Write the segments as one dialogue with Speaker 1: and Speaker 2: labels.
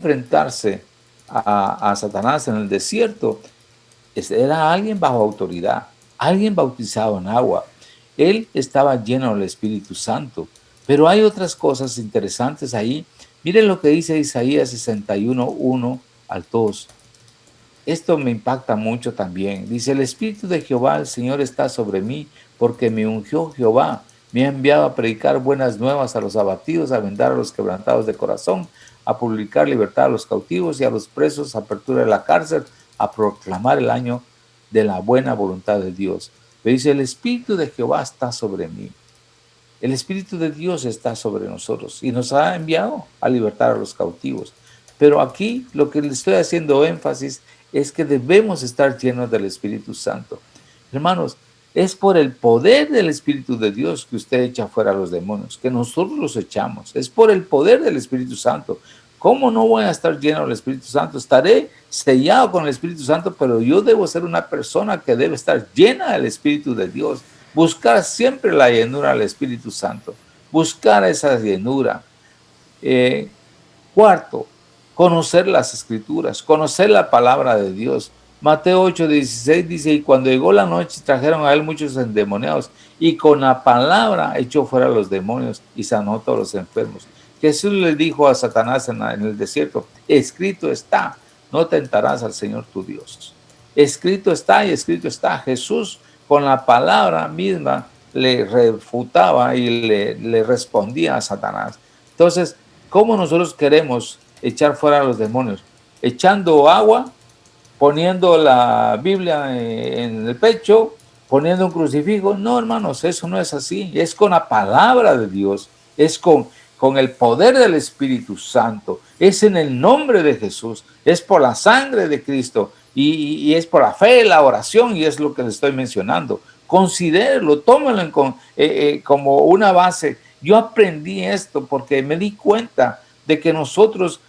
Speaker 1: enfrentarse a Satanás en el desierto, era alguien bajo autoridad, alguien bautizado en agua. Él estaba lleno del Espíritu Santo. Pero hay otras cosas interesantes ahí. Miren lo que dice Isaías 61, 1 al 2. Esto me impacta mucho también. Dice, el Espíritu de Jehová, el Señor, está sobre mí, porque me ungió Jehová. Me ha enviado a predicar buenas nuevas a los abatidos, a vendar a los quebrantados de corazón, a publicar libertad a los cautivos y a los presos, apertura de la cárcel, a proclamar el año de la buena voluntad de Dios. Me dice, el Espíritu de Jehová está sobre mí. El Espíritu de Dios está sobre nosotros y nos ha enviado a libertar a los cautivos. Pero aquí lo que le estoy haciendo énfasis es que debemos estar llenos del Espíritu Santo. Hermanos, es por el poder del Espíritu de Dios que usted echa fuera a los demonios, que nosotros los echamos. Es por el poder del Espíritu Santo. ¿Cómo no voy a estar lleno del Espíritu Santo? Estaré sellado con el Espíritu Santo, pero yo debo ser una persona que debe estar llena del Espíritu de Dios. Buscar siempre la llenura del Espíritu Santo. Buscar esa llenura. Cuarto, conocer las Escrituras, conocer la palabra de Dios. Mateo 8:16 dice, y cuando llegó la noche trajeron a él muchos endemoniados y con la palabra echó fuera a los demonios y sanó a todos los enfermos. Jesús le dijo a Satanás en el desierto, escrito está, no tentarás al Señor tu Dios. Escrito está y escrito está. Jesús con la palabra misma le refutaba y le respondía a Satanás. Entonces, ¿cómo nosotros queremos echar fuera a los demonios? Echando agua, poniendo la Biblia en el pecho, poniendo un crucifijo. No, hermanos, eso no es así. Es con la palabra de Dios, es con el poder del Espíritu Santo, es en el nombre de Jesús, es por la sangre de Cristo y es por la fe, la oración, y es lo que les estoy mencionando. Considérelo, tómelo como una base. Yo aprendí esto porque me di cuenta de que nosotros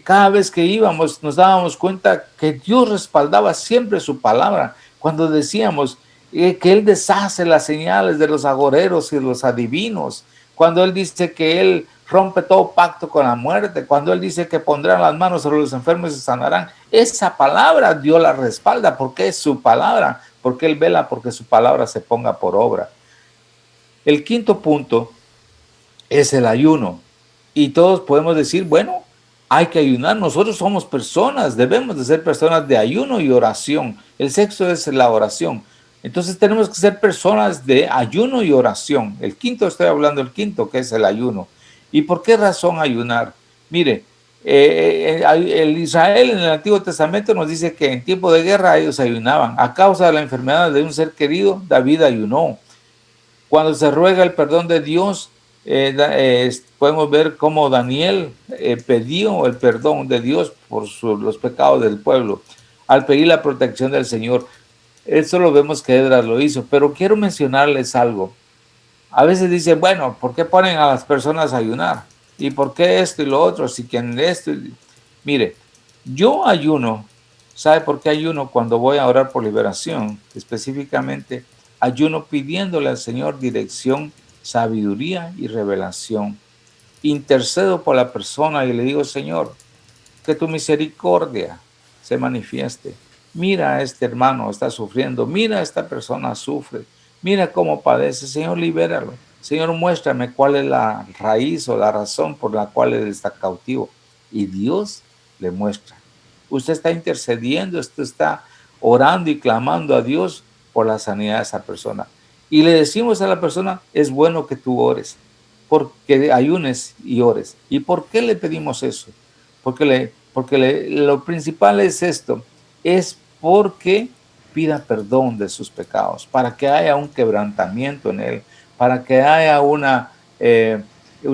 Speaker 1: cada vez que íbamos nos dábamos cuenta que Dios respaldaba siempre su palabra. Cuando decíamos que Él deshace las señales de los agoreros y los adivinos, cuando Él dice que Él rompe todo pacto con la muerte, cuando Él dice que pondrán las manos sobre los enfermos y se sanarán, esa palabra Dios la respalda porque es su palabra, porque Él vela porque su palabra se ponga por obra. El quinto punto es el ayuno. Y todos podemos decir, bueno, hay que ayunar. Nosotros somos personas, debemos de ser personas de ayuno y oración. El sexto es la oración. Entonces tenemos que ser personas de ayuno y oración. El quinto, estoy hablando del quinto, que es el ayuno. ¿Y por qué razón ayunar? Mire, el Israel en el Antiguo Testamento nos dice que en tiempo de guerra ellos ayunaban. A causa de la enfermedad de un ser querido, David ayunó. Cuando se ruega el perdón de Dios, podemos ver cómo Daniel pidió el perdón de Dios por los pecados del pueblo, al pedir la protección del Señor. Eso lo vemos que Esdras lo hizo, pero quiero mencionarles algo. A veces dicen, bueno, ¿por qué ponen a las personas a ayunar? ¿Y por qué esto y lo otro? Si quieren esto. Mire, yo ayuno. ¿Sabe por qué ayuno? Cuando voy a orar por liberación, específicamente, ayuno pidiéndole al Señor dirección, sabiduría y revelación. Intercedo por la persona y le digo, Señor, que tu misericordia se manifieste. Mira a este hermano, está sufriendo. Mira a esta persona, sufre. Mira cómo padece. Señor, libéralo. Señor, muéstrame cuál es la raíz o la razón por la cual él está cautivo. Y Dios le muestra. Usted está intercediendo, usted está orando y clamando a Dios por la sanidad de esa persona. Y le decimos a la persona, es bueno que tú ores, porque ayunes y ores. ¿Y por qué le pedimos eso? Lo principal es esto, es porque pida perdón de sus pecados, para que haya un quebrantamiento en él, para que haya un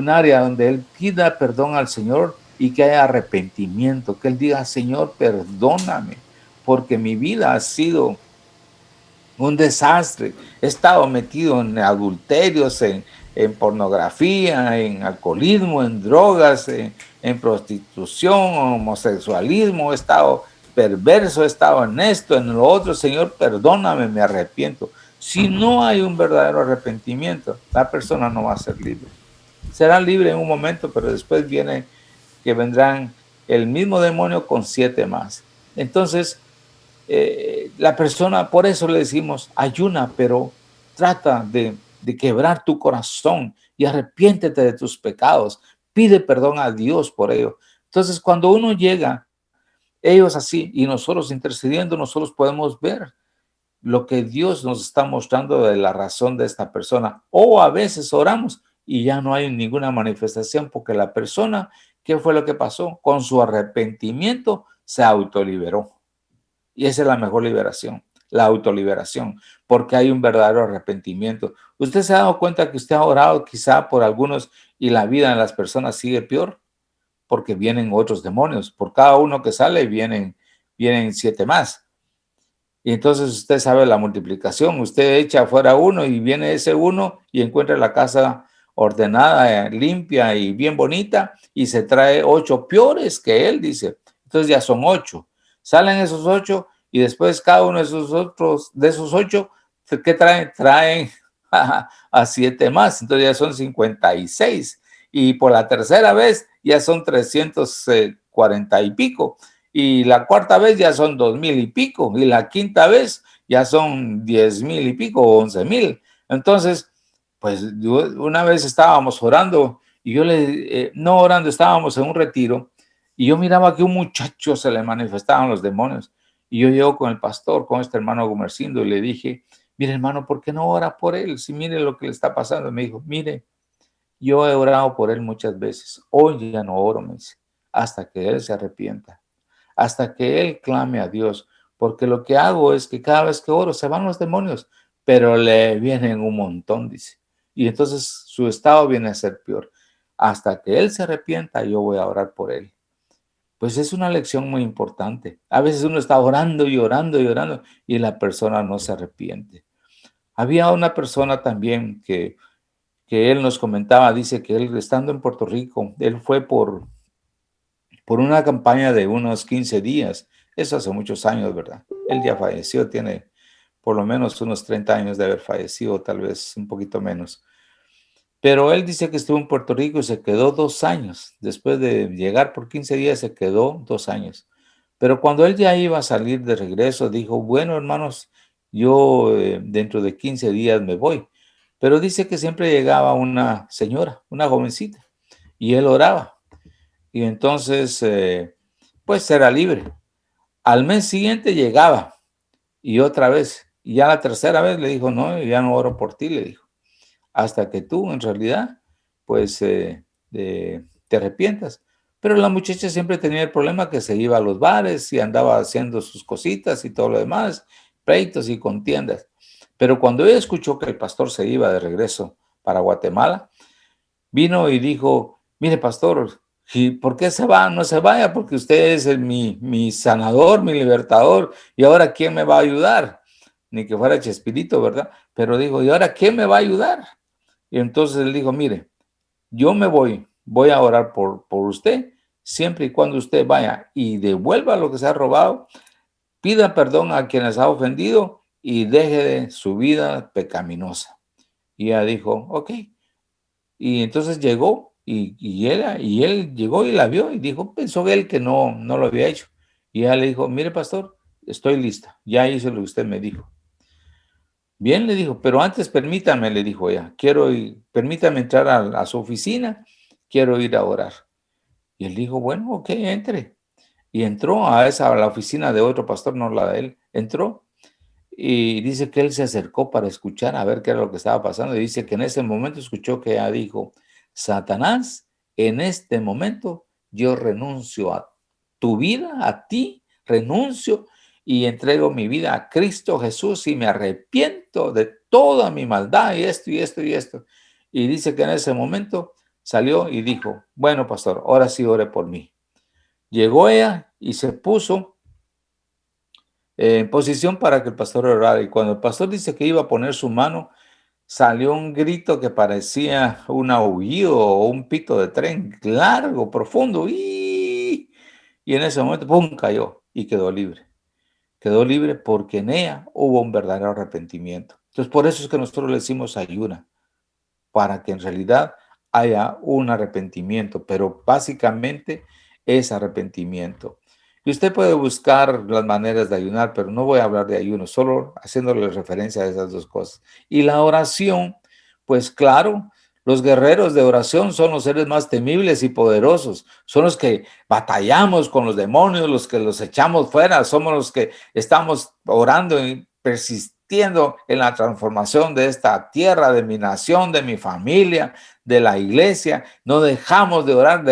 Speaker 1: área donde él pida perdón al Señor y que haya arrepentimiento, que él diga, Señor, perdóname, porque mi vida ha sido un desastre. He estado metido en adulterios, en pornografía, en alcoholismo, en drogas, en prostitución, homosexualismo. He estado perverso, he estado en esto, en lo otro. Señor, perdóname, me arrepiento. Si no hay un verdadero arrepentimiento, la persona no va a ser libre. Será libre en un momento, pero después viene que vendrán el mismo demonio con 7 más. Entonces, la persona, por eso le decimos, ayuna, pero trata de quebrar tu corazón y arrepiéntete de tus pecados. Pide perdón a Dios por ello. Entonces, cuando uno llega, ellos así y nosotros intercediendo, nosotros podemos ver lo que Dios nos está mostrando de la razón de esta persona. O a veces oramos y ya no hay ninguna manifestación porque la persona, ¿qué fue lo que pasó? Con su arrepentimiento se autoliberó. Y esa es la mejor liberación, la autoliberación, porque hay un verdadero arrepentimiento. ¿Usted se ha dado cuenta que usted ha orado quizá por algunos y la vida de las personas sigue peor? Porque vienen otros demonios. Por cada uno que sale vienen 7 más. Y entonces usted sabe la multiplicación. Usted echa afuera uno y viene ese uno y encuentra la casa ordenada, limpia y bien bonita y se trae 8 peores que él, dice. Entonces ya son 8. Salen esos 8 y después cada uno de esos 8, ¿qué traen? Traen a 7 más. Entonces ya son 56. Y por la tercera vez ya son 340 y pico y la cuarta vez ya son 2,000 y pico, y la quinta vez ya son 10,000 y pico, 11,000. Entonces, pues una vez estábamos orando, y yo no orando, estábamos en un retiro, y yo miraba que un muchacho se le manifestaban los demonios, y yo llego con el pastor, con este hermano Gumercindo, y le dije, mire hermano, ¿por qué no ora por él? Si mire lo que le está pasando. Me dijo, mire, yo he orado por él muchas veces, hoy ya no oro, me dice, hasta que él se arrepienta, hasta que él clame a Dios, porque lo que hago es que cada vez que oro se van los demonios, pero le vienen un montón, dice. Y entonces su estado viene a ser peor. Hasta que él se arrepienta, yo voy a orar por él. Pues es una lección muy importante. A veces uno está orando y orando y orando y la persona no se arrepiente. Había una persona también que él nos comentaba, dice que él estando en Puerto Rico, él fue por una campaña de unos 15 días. Eso hace muchos años, ¿verdad? Él ya falleció, tiene por lo menos unos 30 años de haber fallecido, tal vez un poquito menos. Pero él dice que estuvo en Puerto Rico y se quedó 2 años. Después de llegar por 15 días, se quedó 2 años. Pero cuando él ya iba a salir de regreso, dijo, bueno, hermanos, yo dentro de 15 días me voy. Pero dice que siempre llegaba una señora, una jovencita, y él oraba. Y entonces, pues era libre. Al mes siguiente llegaba y otra vez. Y ya la tercera vez le dijo, no, ya no oro por ti, le dijo. Hasta que tú, en realidad, pues te arrepientas. Pero la muchacha siempre tenía el problema que se iba a los bares y andaba haciendo sus cositas y todo lo demás, pleitos y contiendas. Pero cuando ella escuchó que el pastor se iba de regreso para Guatemala, vino y dijo, mire, pastor, ¿y por qué se va? No se vaya, porque usted es mi sanador, mi libertador, y ahora ¿quién me va a ayudar? Ni que fuera Chespirito, ¿verdad? Pero dijo, ¿y ahora quién me va a ayudar? Y entonces él dijo, mire, yo me voy a orar por usted, siempre y cuando usted vaya y devuelva lo que se ha robado, pida perdón a quienes ha ofendido y deje su vida pecaminosa. Y ella dijo, ok. Y entonces llegó y él llegó y la vio y dijo, pensó él que no lo había hecho. Y ella le dijo, mire, pastor, estoy lista, ya hice lo que usted me dijo. Bien, le dijo, pero antes permítame, le dijo ella, permítame entrar a su oficina, quiero ir a orar. Y él dijo, bueno, ok, entre. Y entró a la oficina de otro pastor, no la de él, entró y dice que él se acercó para escuchar a ver qué era lo que estaba pasando. Y dice que en ese momento escuchó que ella dijo, Satanás, en este momento yo renuncio a tu vida, a ti, renuncio y entrego mi vida a Cristo Jesús y me arrepiento de toda mi maldad y esto y esto y esto. Y dice que en ese momento salió y dijo, bueno, pastor, ahora sí ore por mí. Llegó ella y se puso en posición para que el pastor orara. Y cuando el pastor dice que iba a poner su mano, salió un grito que parecía un aullido o un pito de tren largo, profundo. Y en ese momento, ¡pum!, cayó y quedó libre. Quedó libre porque en ella hubo un verdadero arrepentimiento. Entonces, por eso es que nosotros le decimos ayuna, para que en realidad haya un arrepentimiento, pero básicamente es arrepentimiento. Y usted puede buscar las maneras de ayunar, pero no voy a hablar de ayuno, solo haciéndole referencia a esas dos cosas. Y la oración, pues claro, los guerreros de oración son los seres más temibles y poderosos, son los que batallamos con los demonios, los que los echamos fuera, somos los que estamos orando y persistiendo en la transformación de esta tierra, de mi nación, de mi familia, de la iglesia. No dejamos de orar,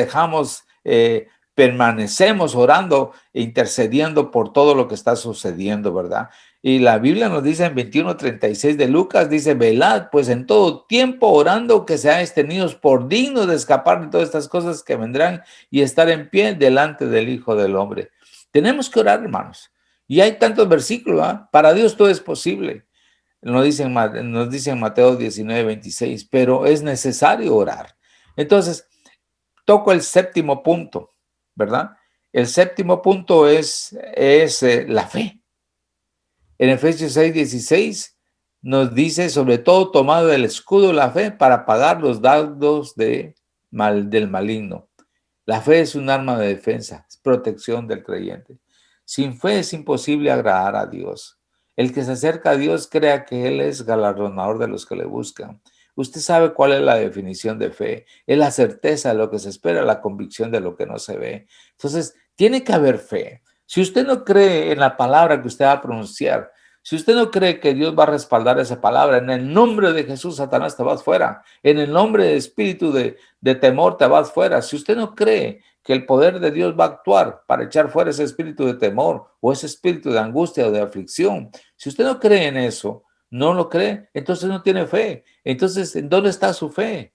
Speaker 1: permanecemos orando e intercediendo por todo lo que está sucediendo, ¿verdad? Y la Biblia nos dice en 21:36 de Lucas, dice, velad pues en todo tiempo orando que seáis tenidos por dignos de escapar de todas estas cosas que vendrán y estar en pie delante del Hijo del Hombre. Tenemos que orar, hermanos. Y hay tantos versículos, ¿eh? Para Dios todo es posible. Nos dice en Mateo 19:26, pero es necesario orar. Entonces, toco el séptimo punto, ¿verdad? El séptimo punto es la fe. En Efesios 6:16 nos dice, sobre todo, tomado el escudo de la fe para pagar los dardos del maligno. La fe es un arma de defensa, es protección del creyente. Sin fe es imposible agradar a Dios. El que se acerca a Dios crea que Él es galardonador de los que le buscan. Usted sabe cuál es la definición de fe. Es la certeza de lo que se espera, la convicción de lo que no se ve. Entonces, tiene que haber fe. Si usted no cree en la palabra que usted va a pronunciar, si usted no cree que Dios va a respaldar esa palabra, en el nombre de Jesús, Satanás, te vas fuera. En el nombre del espíritu de temor, te vas fuera. Si usted no cree que el poder de Dios va a actuar para echar fuera ese espíritu de temor o ese espíritu de angustia o de aflicción, si usted no cree en eso, no lo cree, entonces no tiene fe. Entonces, ¿en dónde está su fe?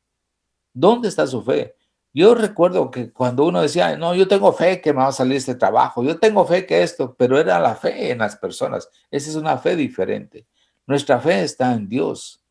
Speaker 1: ¿Dónde está su fe? Yo recuerdo que cuando uno decía, no, yo tengo fe que me va a salir este trabajo, yo tengo fe que esto, pero era la fe en las personas. Esa es una fe diferente. Nuestra fe está en Dios.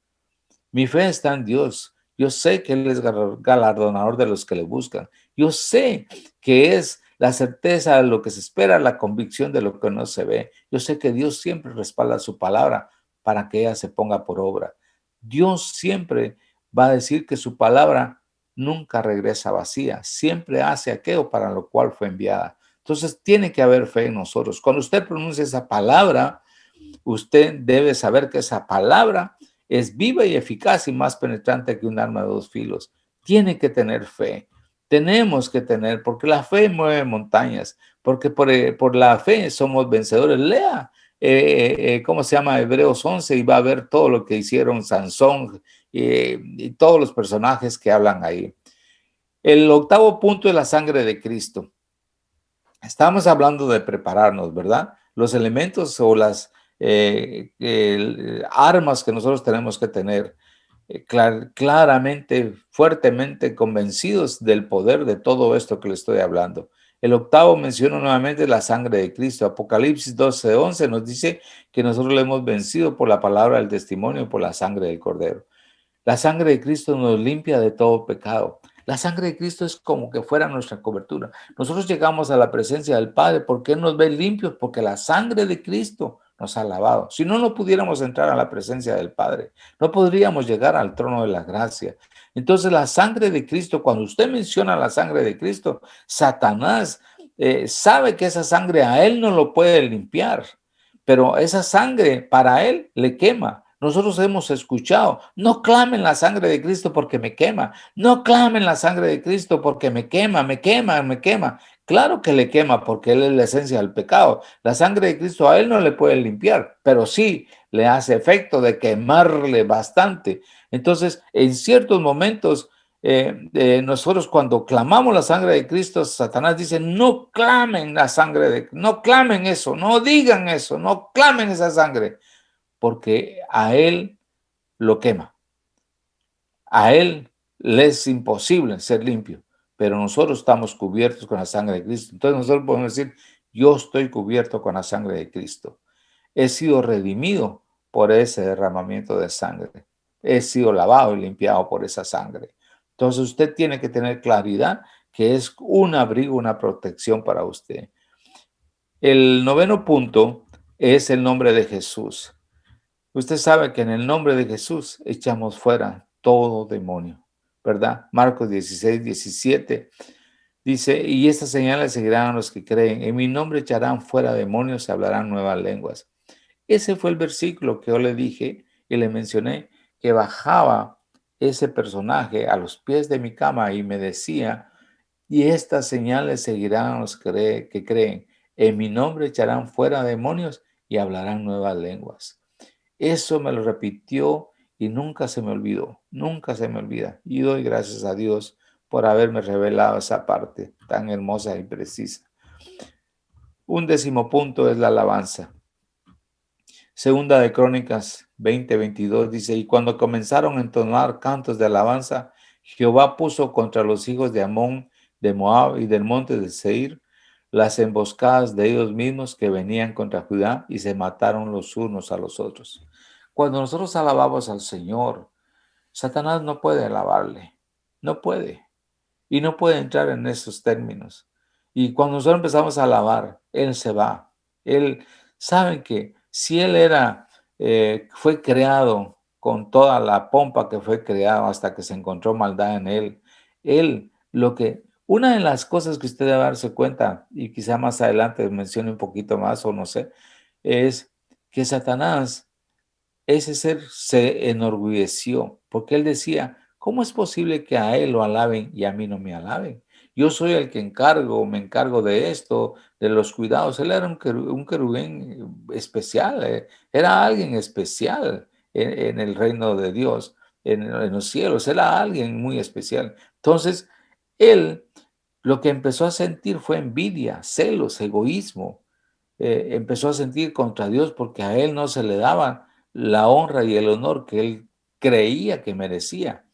Speaker 1: Mi fe está en Dios. Yo sé que Él es galardonador de los que le buscan. Yo sé que es la certeza de lo que se espera, la convicción de lo que no se ve. Yo sé que Dios siempre respalda su palabra para que ella se ponga por obra. Dios siempre va a decir que su palabra nunca regresa vacía, siempre hace aquello para lo cual fue enviada. Entonces tiene que haber fe en nosotros. Cuando usted pronuncia esa palabra, usted debe saber que esa palabra es viva y eficaz y más penetrante que un arma de dos filos. Tiene que tener fe. Tenemos que tener, porque la fe mueve montañas, porque por la fe somos vencedores. Lea, ¿cómo se llama? Hebreos 11 y va a ver todo lo que hicieron Sansón y todos los personajes que hablan ahí. El octavo punto es la sangre de Cristo. Estamos hablando de prepararnos, ¿verdad? Los elementos o las armas que nosotros tenemos que tener claramente, fuertemente convencidos del poder de todo esto que le estoy hablando. El octavo menciona nuevamente la sangre de Cristo. Apocalipsis 12:11 nos dice que nosotros le hemos vencido por la palabra del testimonio, por la sangre del Cordero. La sangre de Cristo nos limpia de todo pecado. La sangre de Cristo es como que fuera nuestra cobertura. Nosotros llegamos a la presencia del Padre porque Él nos ve limpios, porque la sangre de Cristo nos ha lavado. Si no, no pudiéramos entrar a la presencia del Padre. No podríamos llegar al trono de la gracia. Entonces, la sangre de Cristo, cuando usted menciona la sangre de Cristo, Satanás sabe que esa sangre a Él no lo puede limpiar, pero esa sangre para Él le quema. Nosotros hemos escuchado, no clamen la sangre de Cristo porque me quema, no clamen la sangre de Cristo porque me quema, me quema, me quema. Claro que le quema porque Él es la esencia del pecado. La sangre de Cristo a Él no le puede limpiar, pero sí le hace efecto de quemarle bastante. Entonces, en ciertos momentos, nosotros cuando clamamos la sangre de Cristo, Satanás dice, no clamen la sangre no clamen eso, no digan eso, no clamen esa sangre porque a Él lo quema. A Él le es imposible ser limpio, pero nosotros estamos cubiertos con la sangre de Cristo. Entonces nosotros podemos decir, yo estoy cubierto con la sangre de Cristo. He sido redimido por ese derramamiento de sangre. He sido lavado y limpiado por esa sangre. Entonces usted tiene que tener claridad que es un abrigo, una protección para usted. El noveno punto es el nombre de Jesús. Usted sabe que en el nombre de Jesús echamos fuera todo demonio. ¿verdad? Marcos 16, 17 dice, y estas señales seguirán a los que creen. En mi nombre echarán fuera demonios y hablarán nuevas lenguas. Ese fue el versículo que yo le dije y le mencioné que bajaba ese personaje a los pies de mi cama y me decía, y estas señales seguirán a los que creen. En mi nombre echarán fuera demonios y hablarán nuevas lenguas. Eso me lo repitió y nunca se me olvidó, nunca se me olvida. Y doy gracias a Dios por haberme revelado esa parte tan hermosa y precisa. Un 10º punto es la alabanza. Segunda de Crónicas 20:22 dice, y cuando comenzaron a entonar cantos de alabanza, Jehová puso contra los hijos de Amón, de Moab y del monte de Seir las emboscadas de ellos mismos que venían contra Judá y se mataron los unos a los otros. Cuando nosotros alabamos al Señor, Satanás no puede alabarle, no puede, y no puede entrar en esos términos. Y cuando nosotros empezamos a alabar, Él se va. Él, saben que si Él fue creado con toda la pompa que fue creado hasta que se encontró maldad en Él, una de las cosas que usted debe darse cuenta, y quizá más adelante mencione un poquito más o no sé, es que Satanás, ese ser se enorgulleció, porque él decía, ¿cómo es posible que a él lo alaben y a mí no me alaben? Yo soy el que me encargo de esto, de los cuidados. Él era un querubín especial, era alguien especial en el reino de Dios, en los cielos, era alguien muy especial. Entonces, él lo que empezó a sentir fue envidia, celos, egoísmo. Empezó a sentir contra Dios porque a él no se le daba la honra y el honor que él creía que merecía,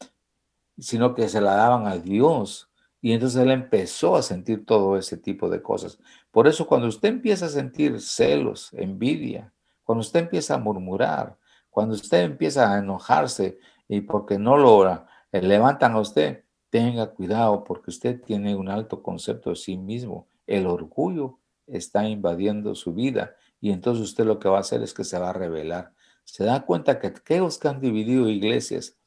Speaker 1: sino que se la daban a Dios. Y entonces él empezó a sentir todo ese tipo de cosas. Por eso cuando usted empieza a sentir celos, envidia, cuando usted empieza a murmurar, cuando usted empieza a enojarse y porque no lo levantan a usted, tenga cuidado porque usted tiene un alto concepto de sí mismo. El orgullo está invadiendo su vida y entonces usted lo que va a hacer es que se va a rebelar. Se da cuenta que aquellos que han dividido iglesias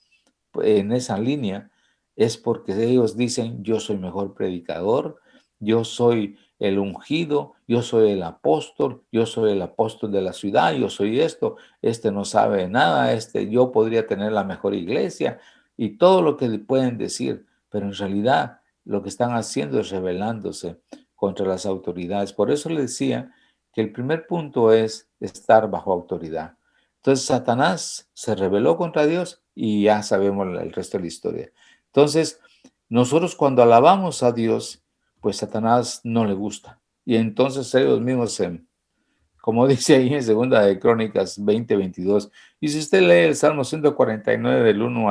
Speaker 1: en esa línea es porque ellos dicen, yo soy mejor predicador, yo soy el ungido, yo soy el apóstol de la ciudad, yo soy esto, este no sabe nada, yo podría tener la mejor iglesia y todo lo que pueden decir, pero en realidad lo que están haciendo es rebelándose contra las autoridades. Por eso le decía que el primer punto es estar bajo autoridad. Entonces Satanás se rebeló contra Dios y ya sabemos el resto de la historia. Entonces, nosotros cuando alabamos a Dios, pues Satanás no le gusta. Y entonces ellos mismos, como dice ahí en Segunda de Crónicas 20:22, y si usted lee el Salmo 149 del 1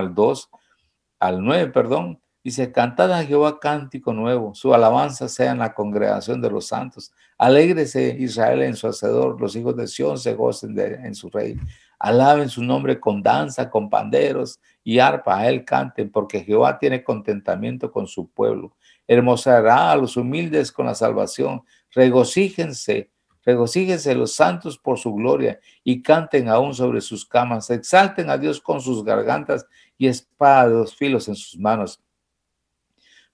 Speaker 1: al 9, perdón, dice, cantad a Jehová cántico nuevo, su alabanza sea en la congregación de los santos. Alégrese Israel en su hacedor, los hijos de Sión se gocen en su rey. Alaben su nombre con danza, con panderos y arpa, a él canten, porque Jehová tiene contentamiento con su pueblo. Hermosará a los humildes con la salvación. Regocíjense, regocíjense los santos por su gloria y canten aún sobre sus camas. Exalten a Dios con sus gargantas y espada de dos filos en sus manos,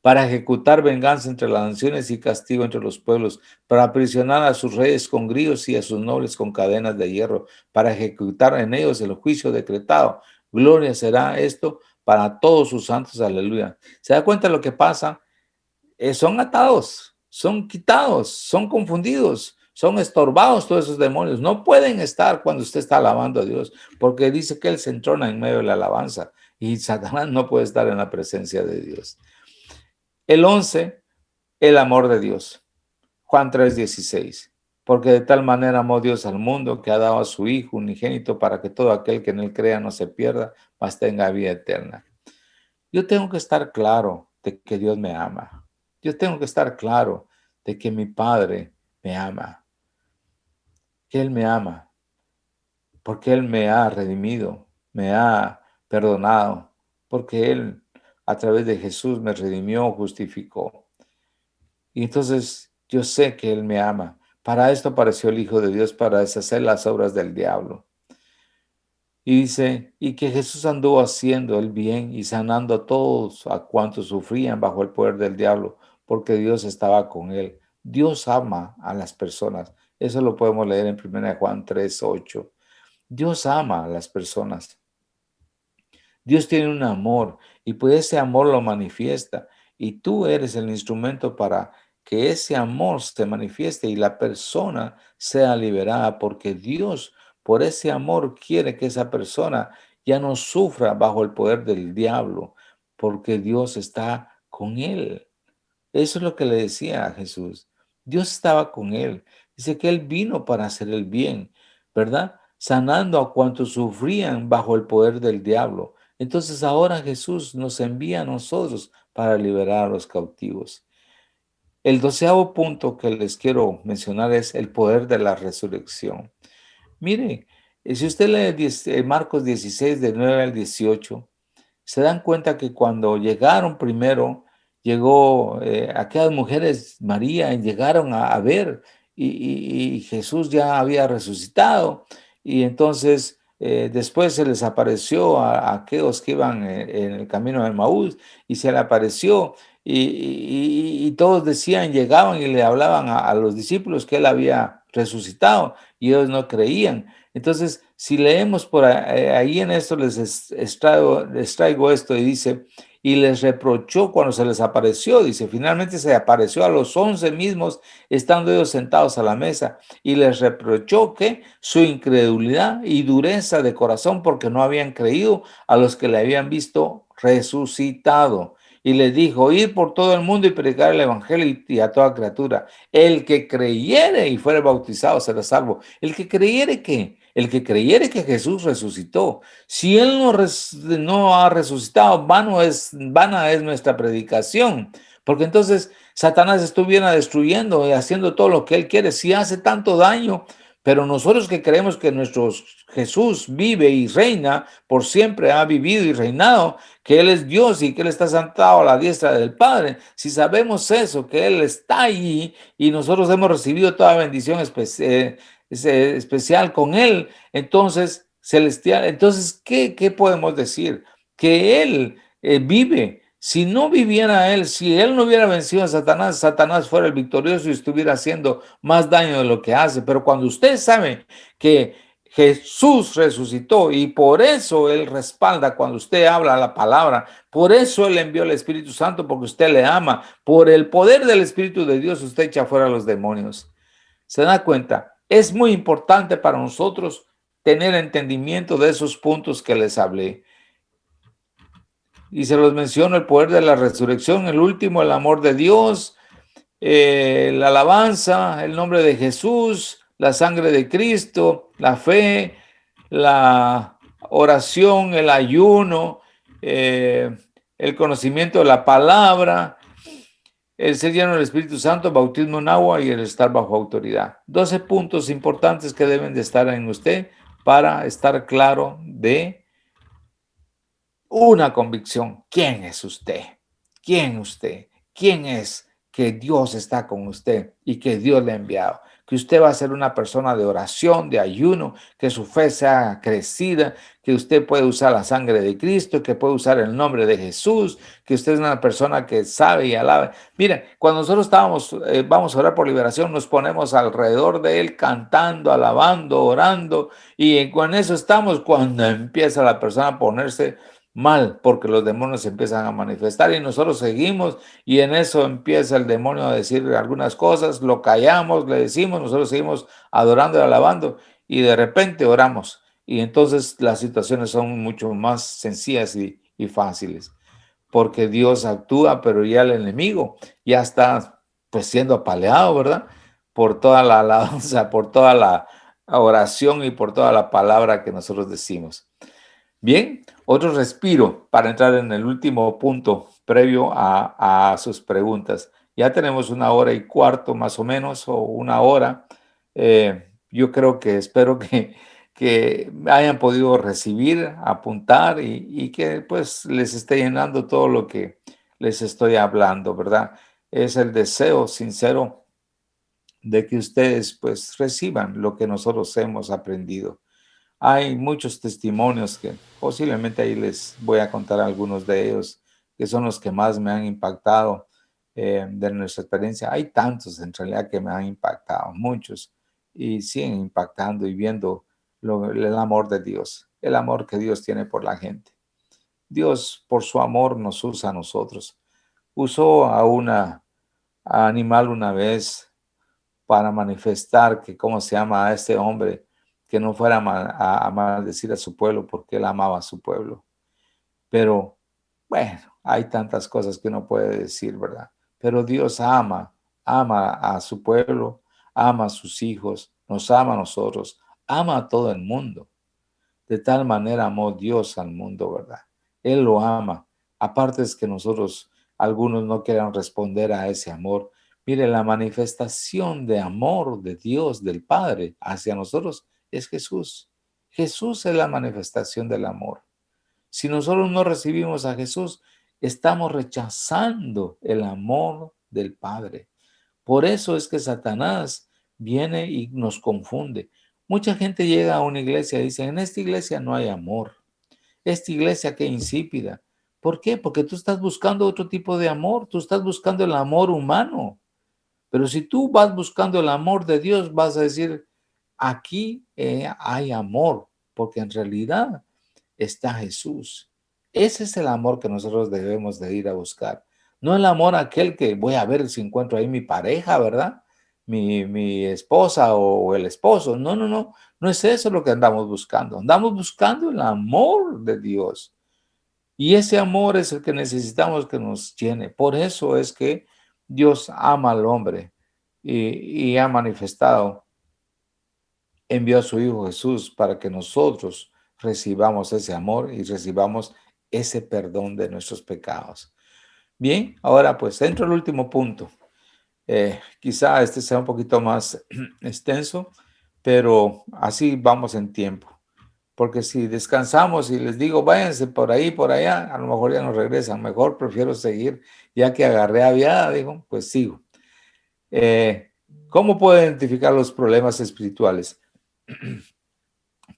Speaker 1: para ejecutar venganza entre las naciones y castigo entre los pueblos, para aprisionar a sus reyes con grillos y a sus nobles con cadenas de hierro, para ejecutar en ellos el juicio decretado. Gloria será esto para todos sus santos. Aleluya. ¿Se da cuenta de lo que pasa? Son atados, son quitados, son confundidos, son estorbados todos esos demonios. No pueden estar cuando usted está alabando a Dios, porque dice que Él se entrona en medio de la alabanza y Satanás no puede estar en la presencia de Dios. El 11, el amor de Dios. Juan 3:16. Porque de tal manera amó Dios al mundo que ha dado a su Hijo unigénito para que todo aquel que en Él crea no se pierda, mas tenga vida eterna. Yo tengo que estar claro de que Dios me ama. Yo tengo que estar claro de que mi Padre me ama, que Él me ama, porque Él me ha redimido, me ha perdonado, porque Él a través de Jesús me redimió, justificó. Y entonces yo sé que Él me ama. Para esto apareció el Hijo de Dios, para deshacer las obras del diablo. Y dice, y que Jesús anduvo haciendo el bien y sanando a todos a cuantos sufrían bajo el poder del diablo, porque Dios estaba con él. Dios ama a las personas. Eso lo podemos leer en 1 Juan 3:8. Dios ama a las personas. Dios tiene un amor y pues ese amor lo manifiesta y tú eres el instrumento para que ese amor se manifieste y la persona sea liberada porque Dios por ese amor quiere que esa persona ya no sufra bajo el poder del diablo porque Dios está con él. Eso es lo que le decía a Jesús. Dios estaba con él. Dice que él vino para hacer el bien, ¿verdad? Sanando a cuantos sufrían bajo el poder del diablo. Entonces ahora Jesús nos envía a nosotros para liberar a los cautivos. El 12º punto que les quiero mencionar es el poder de la resurrección. Mire, si usted lee Marcos 16, del 9 al 18, se dan cuenta que cuando llegaron primero, llegó aquellas mujeres, María, y llegaron a ver y Jesús ya había resucitado y entonces después se les apareció a aquellos que iban en el camino de Maús y se le apareció y todos decían, llegaban y le hablaban a los discípulos que él había resucitado y ellos no creían. Entonces, si leemos por ahí en esto, les traigo esto y dice, y les reprochó cuando se les apareció, dice, finalmente se apareció a los 11 mismos, estando ellos sentados a la mesa, y les reprochó que su incredulidad y dureza de corazón, porque no habían creído a los que le habían visto resucitado. Y les dijo, ir por todo el mundo y predicar el evangelio y a toda criatura. El que creyere y fuere bautizado será salvo. El que creyere que, el que creyere que Jesús resucitó. Si él no ha resucitado, vana es nuestra predicación. Porque entonces Satanás estuviera destruyendo y haciendo todo lo que él quiere. Si hace tanto daño, pero nosotros que creemos que nuestro Jesús vive y reina, por siempre ha vivido y reinado, que Él es Dios y que Él está sentado a la diestra del Padre, si sabemos eso, que Él está allí y nosotros hemos recibido toda bendición especial con Él, entonces, celestial, entonces, ¿qué podemos decir? Que Él vive. Si no viviera Él, si Él no hubiera vencido a Satanás, Satanás fuera el victorioso y estuviera haciendo más daño de lo que hace. Pero cuando usted sabe que Jesús resucitó y por eso Él respalda cuando usted habla la palabra, por eso Él envió el Espíritu Santo, porque usted le ama, por el poder del Espíritu de Dios usted echa fuera a los demonios. ¿Se da cuenta? Es muy importante para nosotros tener entendimiento de esos puntos que les hablé. Y se los menciono, el poder de la resurrección, el último, el amor de Dios, la alabanza, el nombre de Jesús, la sangre de Cristo, la fe, la oración, el ayuno, el conocimiento de la palabra, el ser lleno del Espíritu Santo, bautismo en agua y el estar bajo autoridad. 12 puntos importantes que deben de estar en usted para estar claro de una convicción. ¿Quién es usted? ¿Quién usted? ¿Quién es que Dios está con usted y que Dios le ha enviado? Que usted va a ser una persona de oración, de ayuno, que su fe sea crecida, que usted puede usar la sangre de Cristo, que puede usar el nombre de Jesús, que usted es una persona que sabe y alaba. Mira, cuando nosotros vamos a orar por liberación, nos ponemos alrededor de Él cantando, alabando, orando, y con eso estamos cuando empieza la persona a ponerse mal, porque los demonios empiezan a manifestar y nosotros seguimos y en eso empieza el demonio a decir algunas cosas, lo callamos, le decimos, nosotros seguimos adorando y alabando y de repente oramos y entonces las situaciones son mucho más sencillas y fáciles, porque Dios actúa, pero ya el enemigo ya está pues siendo apaleado, ¿verdad? Por toda la alabanza, por toda la oración y por toda la palabra que nosotros decimos. Bien, otro respiro para entrar en el último punto previo a sus preguntas. Ya tenemos 1 hora y cuarto más o menos, o 1 hora. Yo creo que espero que hayan podido recibir, apuntar y que pues les esté llenando todo lo que les estoy hablando, ¿verdad? Es el deseo sincero de que ustedes pues reciban lo que nosotros hemos aprendido. Hay muchos testimonios que posiblemente ahí les voy a contar algunos de ellos, que son los que más me han impactado de nuestra experiencia. Hay tantos en realidad que me han impactado, muchos, y siguen impactando y viendo el amor de Dios, el amor que Dios tiene por la gente. Dios, por su amor, nos usa a nosotros. Usó a una animal una vez para manifestar que, ¿cómo se llama a este hombre? Que no fuera a maldecir a su pueblo porque él amaba a su pueblo. Pero, bueno, hay tantas cosas que uno puede decir, ¿verdad? Pero Dios ama a su pueblo, ama a sus hijos, nos ama a nosotros, ama a todo el mundo. De tal manera amó Dios al mundo, ¿verdad? Él lo ama. Aparte es que nosotros, algunos no quieran responder a ese amor. Mire, la manifestación de amor de Dios, del Padre, hacia nosotros es Jesús. Jesús es la manifestación del amor. Si nosotros no recibimos a Jesús, estamos rechazando el amor del Padre. Por eso es que Satanás viene y nos confunde. Mucha gente llega a una iglesia y dice, en esta iglesia no hay amor. Esta iglesia qué insípida. ¿Por qué? Porque tú estás buscando otro tipo de amor. Tú estás buscando el amor humano. Pero si tú vas buscando el amor de Dios, vas a decir, aquí hay amor, porque en realidad está Jesús. Ese es el amor que nosotros debemos de ir a buscar. No el amor aquel que voy a ver si encuentro ahí mi pareja, ¿verdad? Mi esposa o el esposo. No, no, no. No es eso lo que andamos buscando. Andamos buscando el amor de Dios. Y ese amor es el que necesitamos que nos llene. Por eso es que Dios ama al hombre y ha manifestado, envió a su Hijo Jesús para que nosotros recibamos ese amor y recibamos ese perdón de nuestros pecados. Bien, ahora pues entro al último punto. Quizá este sea un poquito más extenso, pero así vamos en tiempo. Porque si descansamos y les digo, váyanse por ahí, por allá, a lo mejor ya no regresan. Mejor prefiero seguir, ya que agarré aviada, digo, pues sigo. Eh, ¿Cómo puedo identificar los problemas espirituales?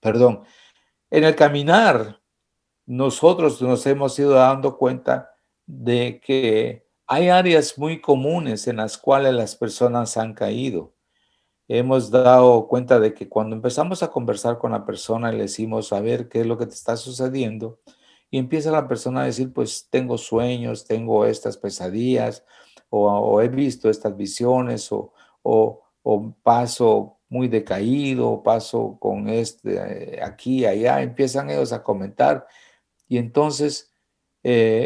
Speaker 1: Perdón. En el caminar, nosotros nos hemos ido dando cuenta de que hay áreas muy comunes en las cuales las personas han caído. Hemos dado cuenta de que cuando empezamos a conversar con la persona y le decimos, a ver, ¿qué es lo que te está sucediendo? Y empieza la persona a decir, pues tengo sueños, tengo estas pesadillas, o he visto estas visiones, o paso muy decaído, o paso con aquí, allá, empiezan ellos a comentar. Y entonces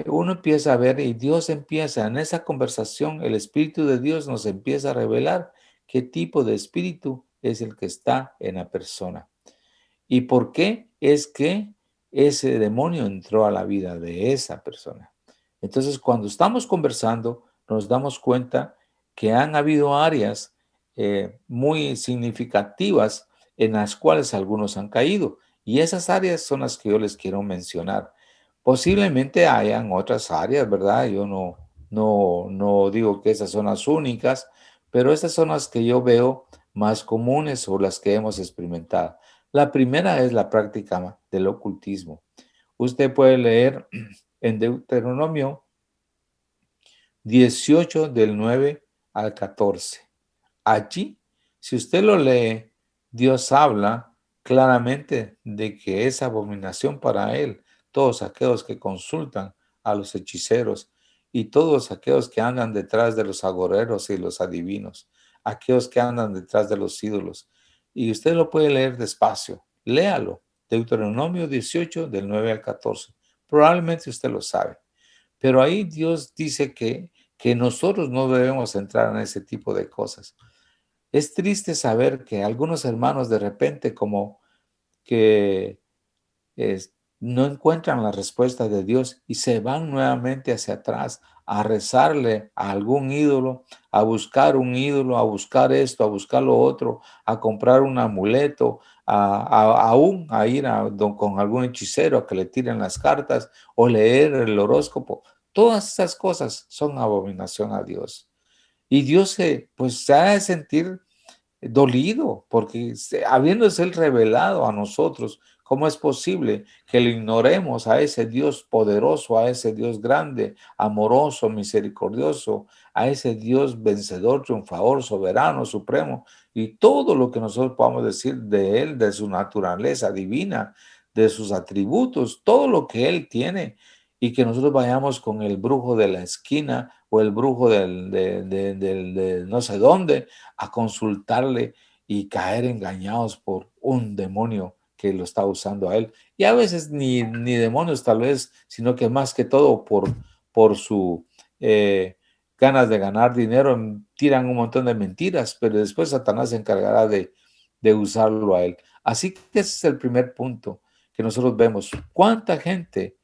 Speaker 1: uno empieza a ver y Dios empieza en esa conversación, el Espíritu de Dios nos empieza a revelar qué tipo de espíritu es el que está en la persona. ¿Y por qué es que ese demonio entró a la vida de esa persona? Entonces, cuando estamos conversando, nos damos cuenta que han habido áreas muy significativas en las cuales algunos han caído. Y esas áreas son las que yo les quiero mencionar. Posiblemente hayan otras áreas, ¿verdad? Yo no digo que esas son las únicas, pero estas son las que yo veo más comunes o las que hemos experimentado. La primera es la práctica del ocultismo. Usted puede leer en Deuteronomio 18 del 9 al 14. Allí, si usted lo lee, Dios habla claramente de que es abominación para él todos aquellos que consultan a los hechiceros y todos aquellos que andan detrás de los agoreros y los adivinos, aquellos que andan detrás de los ídolos. Y usted lo puede leer despacio, léalo, Deuteronomio 18 del 9 al 14. Probablemente usted lo sabe, pero ahí Dios dice que nosotros no debemos entrar en ese tipo de cosas. Es triste saber que algunos hermanos de repente como que no encuentran la respuesta de Dios y se van nuevamente hacia atrás a rezarle a algún ídolo, a buscar un ídolo, a buscar esto, a buscar lo otro, a comprar un amuleto, aún a ir con algún hechicero a que le tiren las cartas o leer el horóscopo. Todas esas cosas son abominación a Dios. Y Dios pues se ha de sentir dolido, porque habiéndose Él revelado a nosotros, ¿cómo es posible que lo ignoremos a ese Dios poderoso, a ese Dios grande, amoroso, misericordioso, a ese Dios vencedor, triunfador, soberano, supremo, y todo lo que nosotros podamos decir de Él, de su naturaleza divina, de sus atributos, todo lo que Él tiene, y que nosotros vayamos con el brujo de la esquina o el brujo de no sé dónde a consultarle y caer engañados por un demonio que lo está usando a él. Y a veces ni demonios tal vez, sino que más que todo por su ganas de ganar dinero, tiran un montón de mentiras, pero después Satanás se encargará de usarlo a él. Así que ese es el primer punto que nosotros vemos. ¿Cuánta gente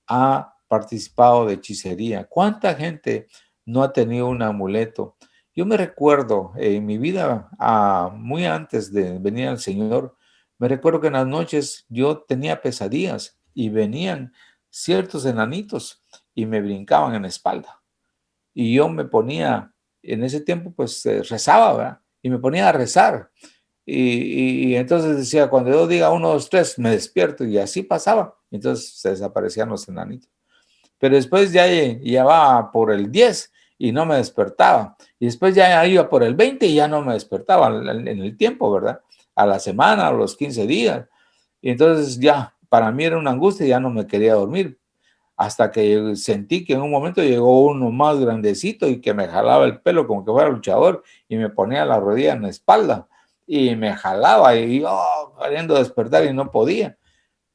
Speaker 1: ha participado de hechicería? ¿Cuánta gente no ha tenido un amuleto? Yo me recuerdo en mi vida, muy antes de venir al Señor, me recuerdo que en las noches yo tenía pesadillas y venían ciertos enanitos y me brincaban en la espalda. Y yo me ponía, en ese tiempo pues rezaba, ¿verdad? Y me ponía a rezar. Y entonces decía, cuando yo diga uno, dos, tres, me despierto y así pasaba. Entonces se desaparecían los enanitos. Pero después ya va por el 10 y no me despertaba. Y después ya iba por el 20 y ya no me despertaba en el tiempo, ¿verdad? A la semana, a los 15 días. Y entonces ya, para mí era una angustia y ya no me quería dormir. Hasta que sentí que en un momento llegó uno más grandecito y que me jalaba el pelo como que fuera luchador y me ponía la rodilla en la espalda y me jalaba y yo queriendo despertar y no podía.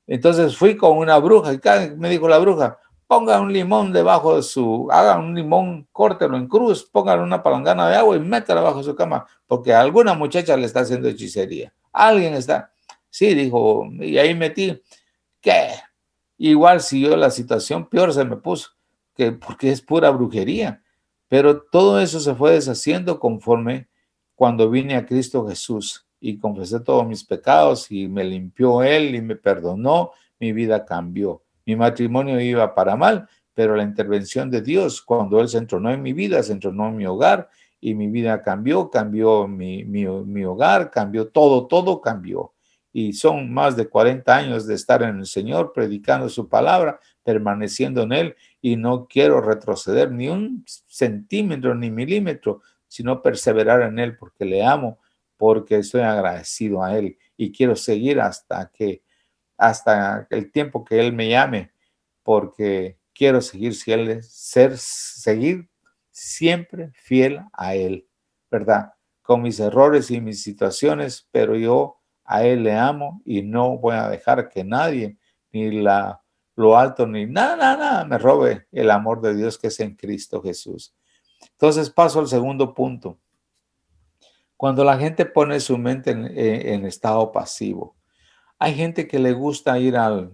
Speaker 1: Entonces fui con una bruja y me dijo la bruja, ponga un limón debajo de haga un limón, córtelo en cruz, póngale una palangana de agua y métela bajo su cama, porque alguna muchacha le está haciendo hechicería. Alguien está. Sí, dijo, y ahí metí, ¿qué? Igual siguió la situación, peor se me puso, porque es pura brujería. Pero todo eso se fue deshaciendo conforme cuando vine a Cristo Jesús y confesé todos mis pecados y me limpió Él y me perdonó, mi vida cambió. Mi matrimonio iba para mal, pero la intervención de Dios, cuando Él se entronó en mi vida, se entronó en mi hogar y mi vida cambió, cambió mi hogar, cambió todo cambió. Y son más de 40 años de estar en el Señor, predicando su palabra, permaneciendo en Él, y no quiero retroceder ni un centímetro ni milímetro, sino perseverar en Él porque le amo, porque estoy agradecido a Él y quiero seguir hasta el tiempo que Él me llame, porque quiero seguir siempre fiel a Él, ¿verdad? Con mis errores y mis situaciones, pero yo a Él le amo y no voy a dejar que nadie, ni lo alto, ni nada, me robe el amor de Dios que es en Cristo Jesús. Entonces paso al segundo punto. Cuando la gente pone su mente en estado pasivo, hay gente que le gusta ir a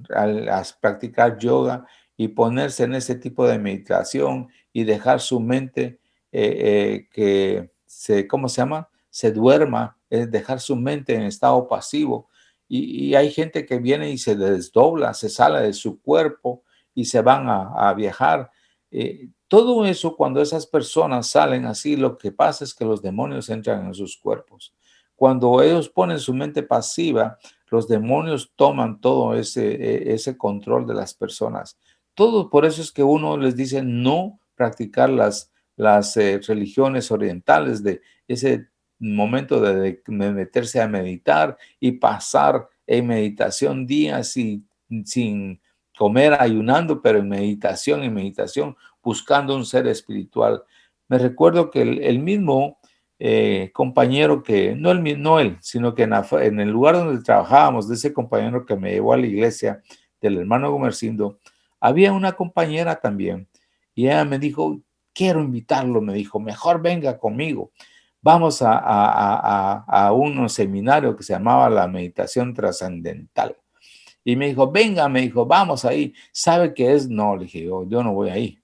Speaker 1: practicar yoga y ponerse en ese tipo de meditación y dejar su mente que ¿cómo se llama? Se duerma, es dejar su mente en estado pasivo. Y hay gente que viene y se desdobla, se sale de su cuerpo y se van a viajar. Todo eso, cuando esas personas salen así, lo que pasa es que los demonios entran en sus cuerpos. Cuando ellos ponen su mente pasiva, los demonios toman todo ese control de las personas. Todo por eso es que uno les dice no practicar las religiones orientales de ese momento de meterse a meditar y pasar en meditación días sin comer, ayunando, pero en meditación, buscando un ser espiritual. Me recuerdo que el mismo compañero que, no él, sino que en el lugar donde trabajábamos, de ese compañero que me llevó a la iglesia, del hermano Gomercindo, había una compañera también, y ella me dijo, quiero invitarlo, me dijo, mejor venga conmigo, vamos a un seminario que se llamaba la meditación trascendental. Y me dijo, venga, me dijo, vamos ahí. ¿Sabe qué es? No, le dije, yo no voy ahí.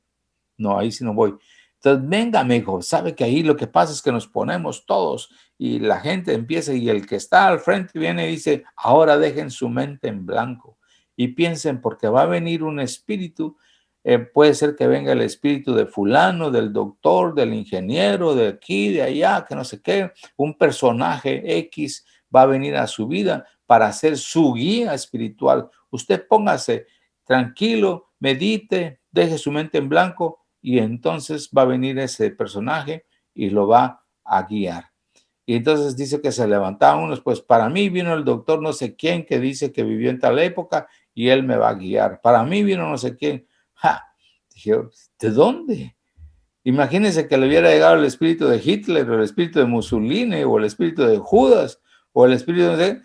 Speaker 1: No, ahí sí no voy. Entonces, venga, me dijo, sabe que ahí lo que pasa es que nos ponemos todos y la gente empieza y el que está al frente viene y dice, ahora dejen su mente en blanco y piensen porque va a venir un espíritu puede ser que venga el espíritu de fulano, del doctor, del ingeniero, de aquí, de allá, que no sé qué. Un personaje X va a venir a su vida para ser su guía espiritual. Usted póngase tranquilo, medite, deje su mente en blanco y entonces va a venir ese personaje y lo va a guiar. Y entonces dice que se levantaban unos, pues para mí vino el doctor no sé quién que dice que vivió en tal época y él me va a guiar. Para mí vino no sé quién. ¡Ja! Dije, ¿de dónde? Imagínense que le hubiera llegado el espíritu de Hitler o el espíritu de Mussolini o el espíritu de Judas o el espíritu de...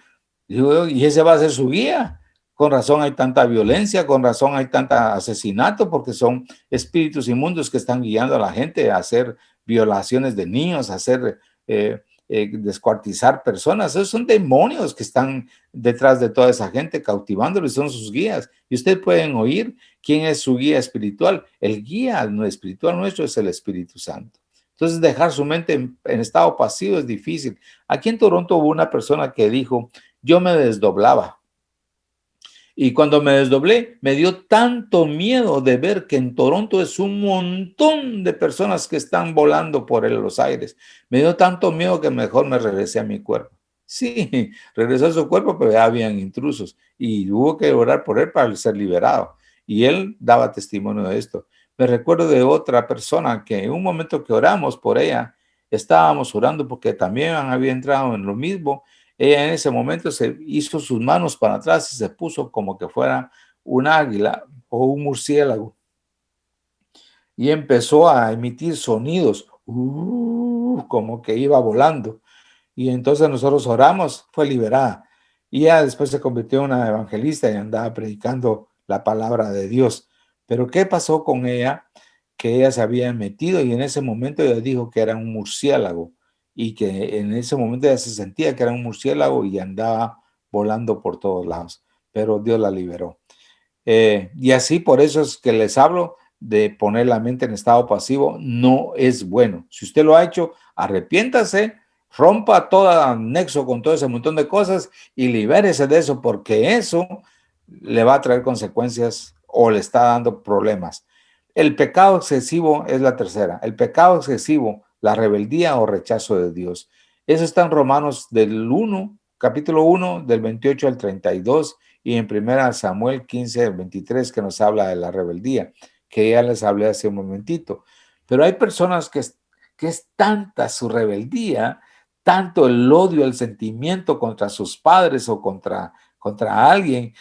Speaker 1: Digo, y ese va a ser su guía. Con razón hay tanta violencia, con razón hay tanto asesinato, porque son espíritus inmundos que están guiando a la gente a hacer violaciones de niños, a hacer descuartizar personas. Esos son demonios que están detrás de toda esa gente, cautivándolos, son sus guías. Y ustedes pueden oír quién es su guía espiritual. El guía espiritual nuestro es el Espíritu Santo. Entonces, dejar su mente en estado pasivo es difícil. Aquí en Toronto hubo una persona que dijo, yo me desdoblaba. Y cuando me desdoblé, me dio tanto miedo de ver que en Toronto es un montón de personas que están volando por los aires. Me dio tanto miedo que mejor me regresé a mi cuerpo. Sí, regresó a su cuerpo, pero ya habían intrusos y hubo que orar por él para ser liberado. Y él daba testimonio de esto. Me recuerdo de otra persona que en un momento que oramos por ella, estábamos orando porque también había entrado en lo mismo. Ella en ese momento se hizo sus manos para atrás y se puso como que fuera un águila o un murciélago y empezó a emitir sonidos, como que iba volando. Y entonces nosotros oramos, fue liberada. Y ella después se convirtió en una evangelista y andaba predicando la palabra de Dios. Pero ¿qué pasó con ella? Que ella se había metido y en ese momento ella dijo que era un murciélago y que en ese momento ella se sentía que era un murciélago y andaba volando por todos lados. Pero Dios la liberó. Y así por eso es que les hablo de poner la mente en estado pasivo. No es bueno. Si usted lo ha hecho, arrepiéntase, rompa todo nexo con todo ese montón de cosas y libérese de eso porque eso le va a traer consecuencias o le está dando problemas. El pecado excesivo es la tercera. El pecado excesivo, la rebeldía o rechazo de Dios. Eso está en Romanos del 1, capítulo 1, del 28 al 32 y en 1 Samuel 15, 23 que nos habla de la rebeldía, que ya les hablé hace un momentito. Pero hay personas que es tanta su rebeldía, tanto el odio, el sentimiento contra sus padres o contra alguien,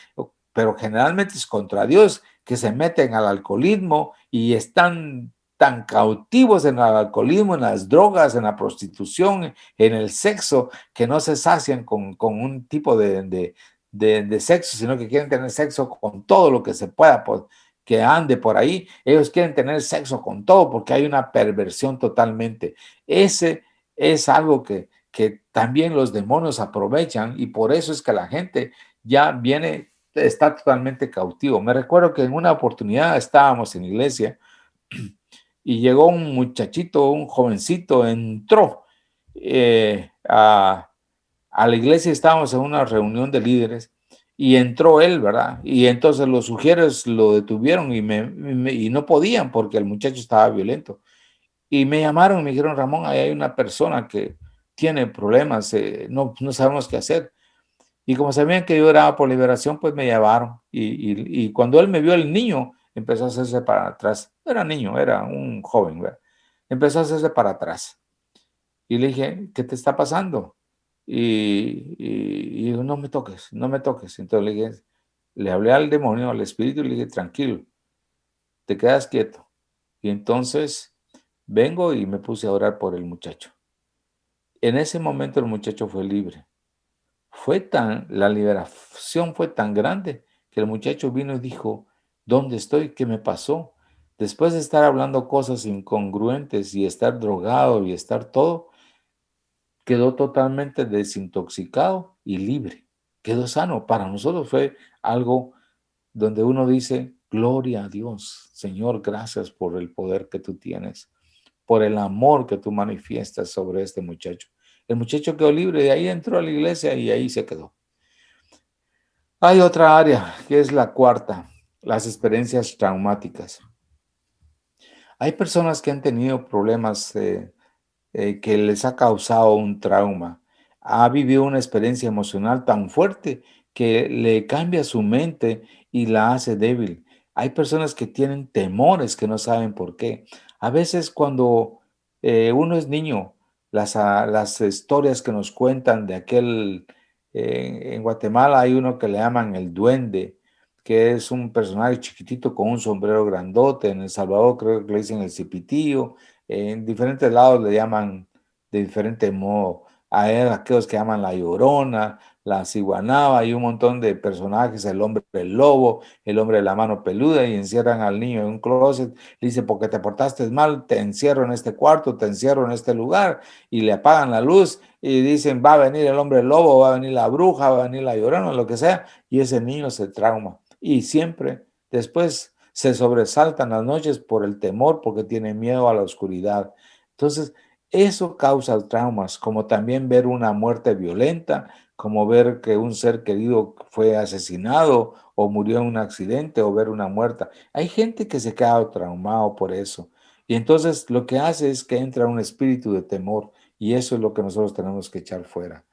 Speaker 1: pero generalmente es contra Dios, que se meten al alcoholismo y están tan cautivos en el alcoholismo, en las drogas, en la prostitución, en el sexo, que no se sacian con un tipo de sexo, sino que quieren tener sexo con todo lo que se pueda, pues, que ande por ahí. Ellos quieren tener sexo con todo porque hay una perversión totalmente. Ese es algo que también los demonios aprovechan y por eso es que la gente ya viene, está totalmente cautivo. Me recuerdo que en una oportunidad estábamos en iglesia y llegó un muchachito, un jovencito, entró a la iglesia, estábamos en una reunión de líderes y entró él, ¿verdad? Y entonces los sugieres lo detuvieron y no podían porque el muchacho estaba violento. Y me llamaron y me dijeron, Ramón, ahí hay una persona que tiene problemas, no sabemos qué hacer. Y como sabían que yo oraba por liberación, pues me llevaron. Y cuando él me vio, el niño empezó a hacerse para atrás. No era niño, era un joven, ¿verdad? Empezó a hacerse para atrás. Y le dije, ¿qué te está pasando? Y dijo, no me toques, no me toques. Entonces le dije, le hablé al demonio, al espíritu, y le dije, tranquilo, te quedas quieto. Y entonces vengo y me puse a orar por el muchacho. En ese momento el muchacho fue libre. La liberación fue tan grande que el muchacho vino y dijo, ¿dónde estoy? ¿Qué me pasó? Después de estar hablando cosas incongruentes y estar drogado y estar todo, quedó totalmente desintoxicado y libre. Quedó sano. Para nosotros fue algo donde uno dice, gloria a Dios, Señor, gracias por el poder que tú tienes, por el amor que tú manifiestas sobre este muchacho. El muchacho quedó libre, de ahí entró a la iglesia y ahí se quedó. Hay otra área que es la cuarta. las experiencias traumáticas. Hay personas que han tenido problemas que les ha causado un trauma. Ha vivido una experiencia emocional tan fuerte que le cambia su mente y la hace débil. Hay personas que tienen temores que no saben por qué. A veces cuando uno es niño, las historias que nos cuentan de aquel, en Guatemala hay uno que le llaman el duende, que es un personaje chiquitito con un sombrero grandote. En El Salvador creo que le dicen el cipitío. En diferentes lados le llaman de diferente modo. A él, aquellos que llaman la Llorona, la Ciguanaba y un montón de personajes, el hombre del lobo, el hombre de la mano peluda, y encierran al niño en un closet. Le dice, porque te portaste mal, te encierro en este cuarto, te encierro en este lugar, y le apagan la luz y dicen, va a venir el hombre del lobo, va a venir la bruja, va a venir la Llorona, lo que sea, y ese niño se trauma. Y siempre después se sobresaltan las noches por el temor, porque tiene miedo a la oscuridad. Entonces, eso causa traumas, como también ver una muerte violenta, como ver que un ser querido fue asesinado o murió en un accidente o ver una muerta. Hay gente que se queda traumado por eso. Y entonces lo que hace es que entra un espíritu de temor y eso es lo que nosotros tenemos que echar fuera.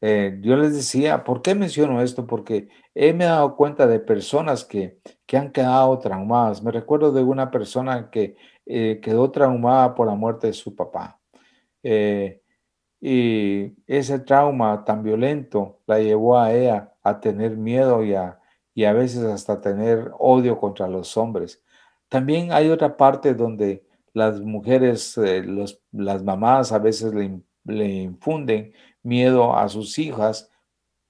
Speaker 1: Yo les decía, ¿por qué menciono esto? Porque me he dado cuenta de personas que han quedado traumadas. Me recuerdo de una persona que quedó traumada por la muerte de su papá. Eh, y ese trauma tan violento la llevó a ella a tener miedo y a veces hasta tener odio contra los hombres. También hay otra parte donde las mujeres, las mamás a veces le infunden miedo a sus hijas,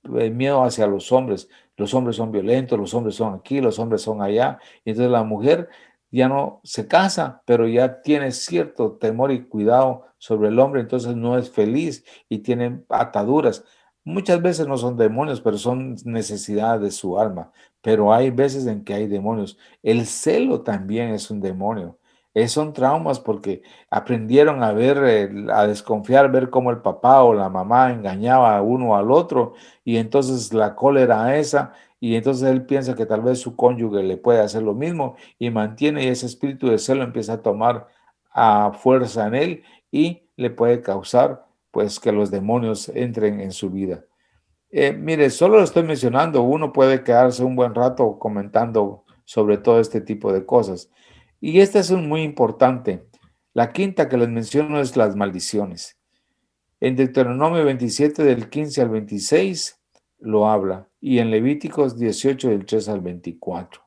Speaker 1: miedo hacia los hombres son violentos, los hombres son aquí, los hombres son allá, y entonces la mujer ya no se casa, pero ya tiene cierto temor y cuidado sobre el hombre, entonces no es feliz y tiene ataduras. Muchas veces no son demonios, pero son necesidades de su alma, pero hay veces en que hay demonios. El celo también es un demonio. Son traumas porque aprendieron a ver, a desconfiar, ver cómo el papá o la mamá engañaba a uno al otro y entonces la cólera esa, y entonces él piensa que tal vez su cónyuge le puede hacer lo mismo y mantiene y ese espíritu de celo empieza a tomar a fuerza en él y le puede causar pues que los demonios entren en su vida. Mire, solo lo estoy mencionando, uno puede quedarse un buen rato comentando sobre todo este tipo de cosas. Y esta es un muy importante. La quinta que les menciono es las maldiciones. En Deuteronomio 27 del 15 al 26 lo habla y en Levíticos 18 del 3 al 24.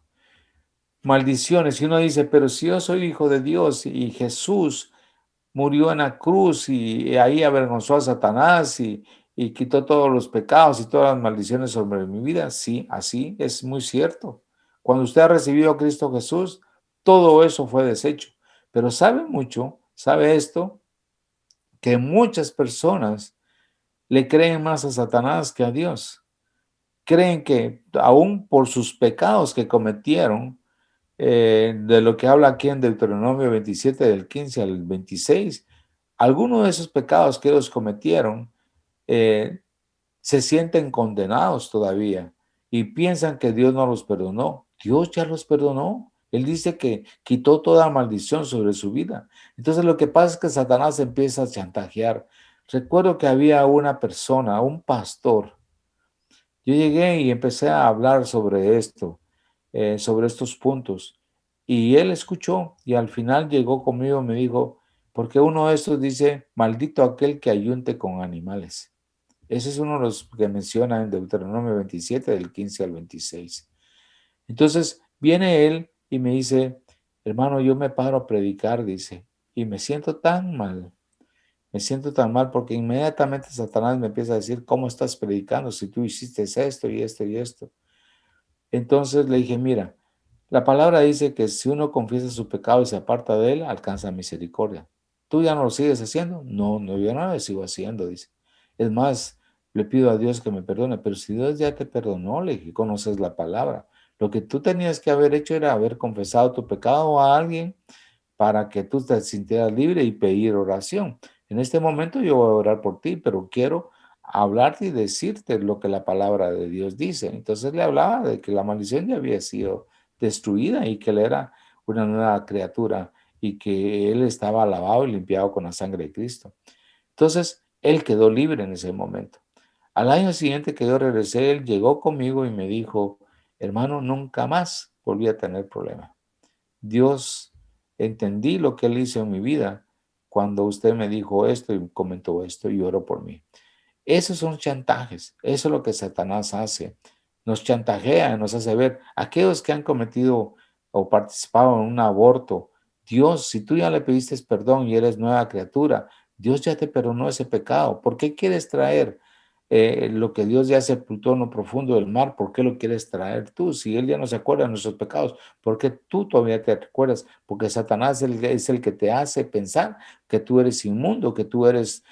Speaker 1: Maldiciones. Y uno dice, pero si yo soy hijo de Dios y Jesús murió en la cruz y ahí avergonzó a Satanás y quitó todos los pecados y todas las maldiciones sobre mi vida. Sí, así es muy cierto. Cuando usted ha recibido a Cristo Jesús, todo eso fue deshecho. Pero sabe esto, que muchas personas le creen más a Satanás que a Dios. Creen que aún por sus pecados que cometieron, de lo que habla aquí en Deuteronomio 27 del 15 al 26, algunos de esos pecados que ellos cometieron eh, se sienten condenados todavía y piensan que Dios no los perdonó. Dios ya los perdonó. Él dice que quitó toda maldición sobre su vida. Entonces lo que pasa es que Satanás empieza a chantajear. Recuerdo que había una persona, un pastor. Yo llegué y empecé a hablar sobre esto, sobre estos puntos. Y él escuchó y al final llegó conmigo y me dijo, porque uno de estos dice, maldito aquel que ayunte con animales. Ese es uno de los que menciona en Deuteronomio 27, del 15 al 26. Entonces viene él y me dice, hermano, yo me paro a predicar, dice, y me siento tan mal porque inmediatamente Satanás me empieza a decir, ¿cómo estás predicando si tú hiciste esto y esto y esto? Entonces le dije, mira, la palabra dice que si uno confiesa su pecado y se aparta de él, alcanza misericordia. ¿Tú ya no lo sigues haciendo? No, no, yo no lo sigo haciendo, dice. Es más, le pido a Dios que me perdone, pero si Dios ya te perdonó, le dije, conoces la palabra. Lo que tú tenías que haber hecho era haber confesado tu pecado a alguien para que tú te sintieras libre y pedir oración. En este momento yo voy a orar por ti, pero quiero hablarte y decirte lo que la palabra de Dios dice. Entonces le hablaba de que la maldición ya había sido destruida y que él era una nueva criatura y que él estaba lavado y limpiado con la sangre de Cristo. Entonces, él quedó libre en ese momento. Al año siguiente que yo regresé, él llegó conmigo y me dijo, hermano, nunca más volví a tener problema. Dios, entendí lo que él hizo en mi vida cuando usted me dijo esto y comentó esto y oró por mí. Esos son chantajes, eso es lo que Satanás hace. Nos chantajea, nos hace ver, aquellos que han cometido o participado en un aborto, Dios, si tú ya le pediste perdón y eres nueva criatura, Dios ya te perdonó ese pecado. ¿Por qué quieres traer lo que Dios ya sepultó en lo profundo del mar? ¿Por qué lo quieres traer tú? Si Él ya no se acuerda de nuestros pecados, ¿por qué tú todavía te recuerdas? Porque Satanás es el que te hace pensar que tú eres inmundo, que tú eres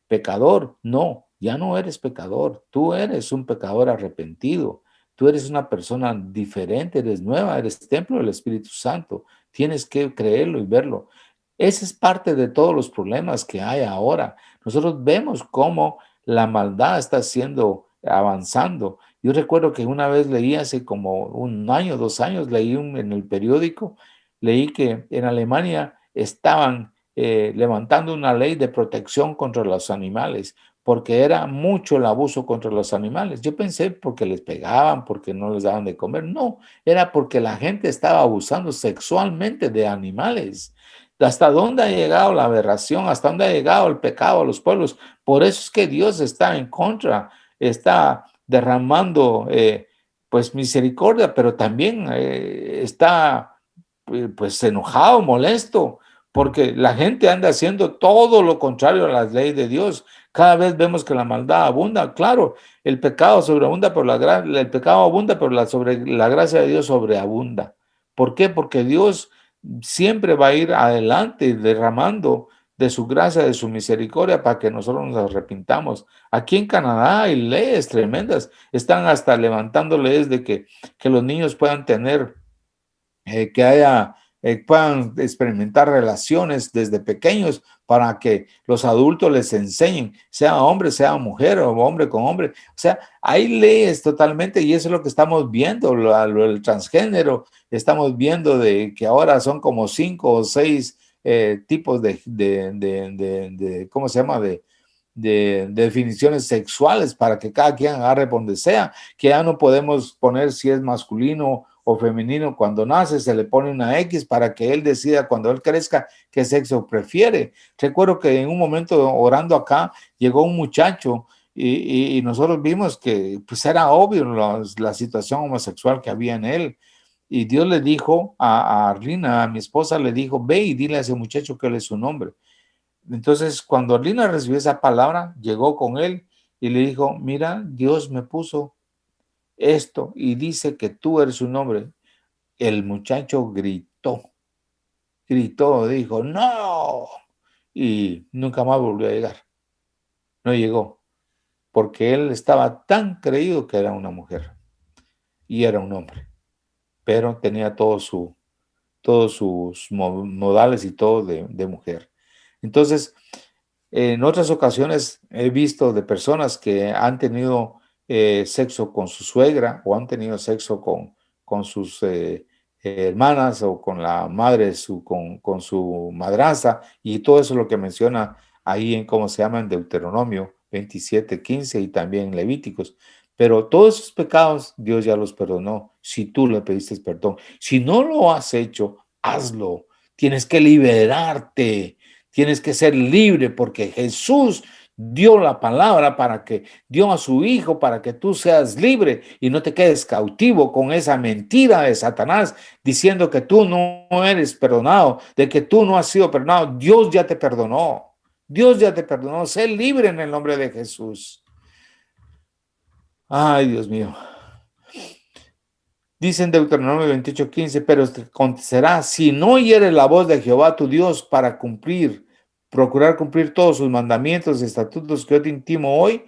Speaker 1: pecador. No, ya no eres pecador, tú eres un pecador arrepentido, tú eres una persona diferente, eres nueva, eres templo del Espíritu Santo, tienes que creerlo y verlo. Ese es parte de todos los problemas que hay ahora. Nosotros vemos cómo la maldad está siendo avanzando. Yo recuerdo que una vez leí hace como un año, 2 años, leí en el periódico, leí que en Alemania estaban levantando una ley de protección contra los animales, porque era mucho el abuso contra los animales. Yo pensé porque les pegaban, porque no les daban de comer. No, era porque la gente estaba abusando sexualmente de animales. ¿Hasta dónde ha llegado la aberración? ¿Hasta dónde ha llegado el pecado a los pueblos? Por eso es que Dios está en contra, está derramando pues misericordia, pero también está pues enojado, molesto, porque la gente anda haciendo todo lo contrario a las leyes de Dios. Cada vez vemos que la maldad abunda. Claro, el pecado sobreabunda, pero el pecado abunda, pero la gracia de Dios sobreabunda. ¿Por qué? Porque Dios siempre va a ir adelante derramando de su gracia, de su misericordia, para que nosotros nos arrepintamos. Aquí en Canadá hay leyes tremendas. Están hasta levantando leyes de que los niños puedan tener puedan experimentar relaciones desde pequeños para que los adultos les enseñen, sea hombre, sea mujer o hombre con hombre. O sea, hay leyes totalmente y eso es lo que estamos viendo, el transgénero. Estamos viendo de que ahora son como 5 o 6 tipos ¿cómo se llama? De definiciones sexuales para que cada quien agarre por donde sea, que ya no podemos poner si es masculino o femenino cuando nace, se le pone una X para que él decida cuando él crezca qué sexo prefiere. Recuerdo que en un momento orando acá llegó un muchacho y nosotros vimos que pues era obvio la situación homosexual que había en él. Y Dios le dijo a Arlina, a mi esposa, le dijo, ve y dile a ese muchacho que él es su nombre. Entonces, cuando Arlina recibió esa palabra, llegó con él y le dijo, mira, Dios me puso esto y dice que tú eres su nombre. El muchacho gritó, dijo, no, y nunca más volvió a llegar. No llegó, porque él estaba tan creído que era una mujer y era un hombre, pero tenía todos sus modales y todo de mujer. Entonces, en otras ocasiones he visto de personas que han tenido sexo con su suegra o han tenido sexo con sus hermanas o con la madre, con su madrastra, y todo eso es lo que menciona ahí en cómo se llama en Deuteronomio 27:15 y también en Levíticos. Pero todos esos pecados Dios ya los perdonó si tú le pediste perdón. Si no lo has hecho, hazlo. Tienes que liberarte. Tienes que ser libre porque Jesús dio la palabra dio a su hijo para que tú seas libre y no te quedes cautivo con esa mentira de Satanás diciendo que tú no eres perdonado, de que tú no has sido perdonado. Dios ya te perdonó. Dios ya te perdonó. Sé libre en el nombre de Jesús. Ay, Dios mío. Dice en Deuteronomio 28:15, pero te acontecerá si no oyeres la voz de Jehová tu Dios para procurar cumplir todos sus mandamientos y estatutos que yo te intimo hoy,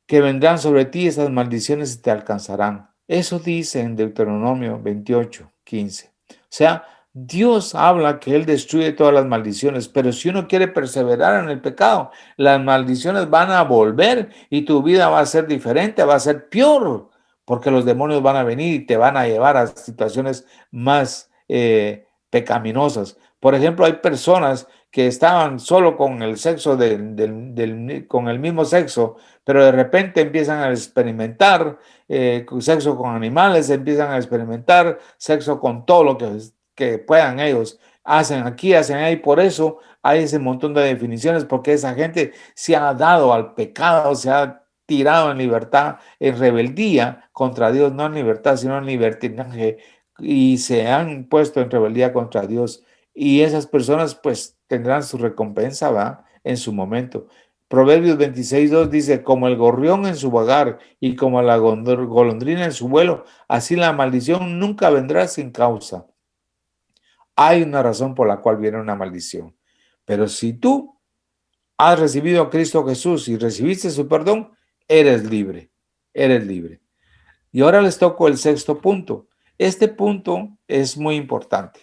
Speaker 1: que vendrán sobre ti esas maldiciones y te alcanzarán. Eso dice en Deuteronomio 28:15. O sea, Dios habla que Él destruye todas las maldiciones, pero si uno quiere perseverar en el pecado, las maldiciones van a volver y tu vida va a ser diferente, va a ser peor, porque los demonios van a venir y te van a llevar a situaciones más pecaminosas. Por ejemplo, hay personas que estaban solo con el sexo con el mismo sexo, pero de repente empiezan a experimentar sexo con animales, empiezan a experimentar sexo con todo lo que puedan ellos. Hacen aquí, hacen ahí, por eso hay ese montón de definiciones, porque esa gente se ha dado al pecado, se ha tirado en libertad, en rebeldía contra Dios, no en libertad, sino en libertinaje, y se han puesto en rebeldía contra Dios. Y esas personas pues tendrán su recompensa, ¿va? En su momento. Proverbios 26:2 dice, como el gorrión en su vagar y como la golondrina en su vuelo, así la maldición nunca vendrá sin causa. Hay una razón por la cual viene una maldición. Pero si tú has recibido a Cristo Jesús y recibiste su perdón, eres libre, eres libre. Y ahora les toco el sexto punto. Este punto es muy importante.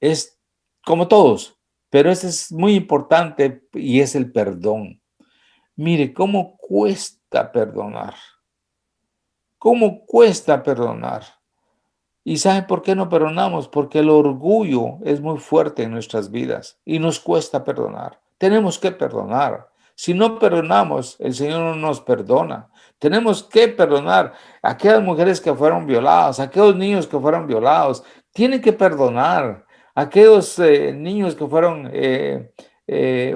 Speaker 1: Es como todos, pero este es muy importante y es el perdón. Mire, ¿cómo cuesta perdonar? ¿Cómo cuesta perdonar? ¿Y saben por qué no perdonamos? Porque el orgullo es muy fuerte en nuestras vidas y nos cuesta perdonar. Tenemos que perdonar. Si no perdonamos, el Señor no nos perdona. Tenemos que perdonar a aquellas mujeres que fueron violadas, a aquellos niños que fueron violados. Tienen que perdonar a aquellos niños que fueron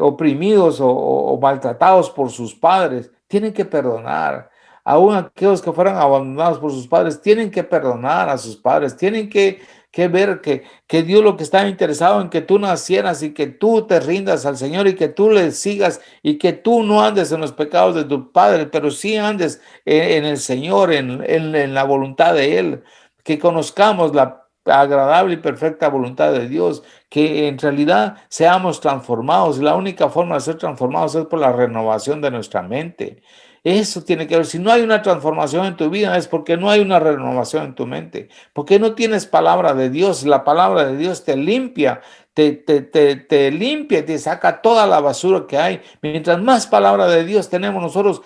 Speaker 1: oprimidos o maltratados por sus padres. Tienen que perdonar. Aún aquellos que fueron abandonados por sus padres tienen que perdonar a sus padres, tienen que ver que Dios lo que está interesado en que tú nacieras y que tú te rindas al Señor y que tú le sigas y que tú no andes en los pecados de tu padre, pero sí andes en el Señor, en la voluntad de Él, que conozcamos la agradable y perfecta voluntad de Dios, que en realidad seamos transformados. Y la única forma de ser transformados es por la renovación de nuestra mente. Eso tiene que ver. Si no hay una transformación en tu vida es porque no hay una renovación en tu mente. Porque no tienes palabra de Dios. La palabra de Dios te limpia, te limpia y te saca toda la basura que hay. Mientras más palabra de Dios tenemos nosotros,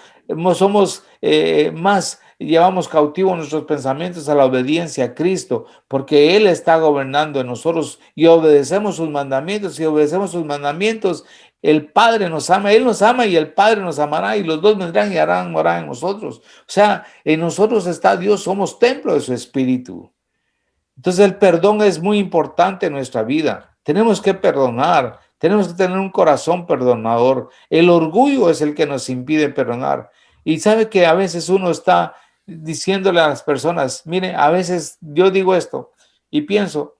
Speaker 1: somos más, llevamos cautivos nuestros pensamientos a la obediencia a Cristo, porque Él está gobernando en nosotros y obedecemos sus mandamientos. Y obedecemos sus mandamientos, el Padre nos ama, Él nos ama y el Padre nos amará y los dos vendrán y harán morar en nosotros. O sea, en nosotros está Dios, somos templo de su Espíritu. Entonces el perdón es muy importante en nuestra vida. Tenemos que perdonar, tenemos que tener un corazón perdonador. El orgullo es el que nos impide perdonar. Y sabe que a veces uno está diciéndole a las personas, mire, a veces yo digo esto y pienso,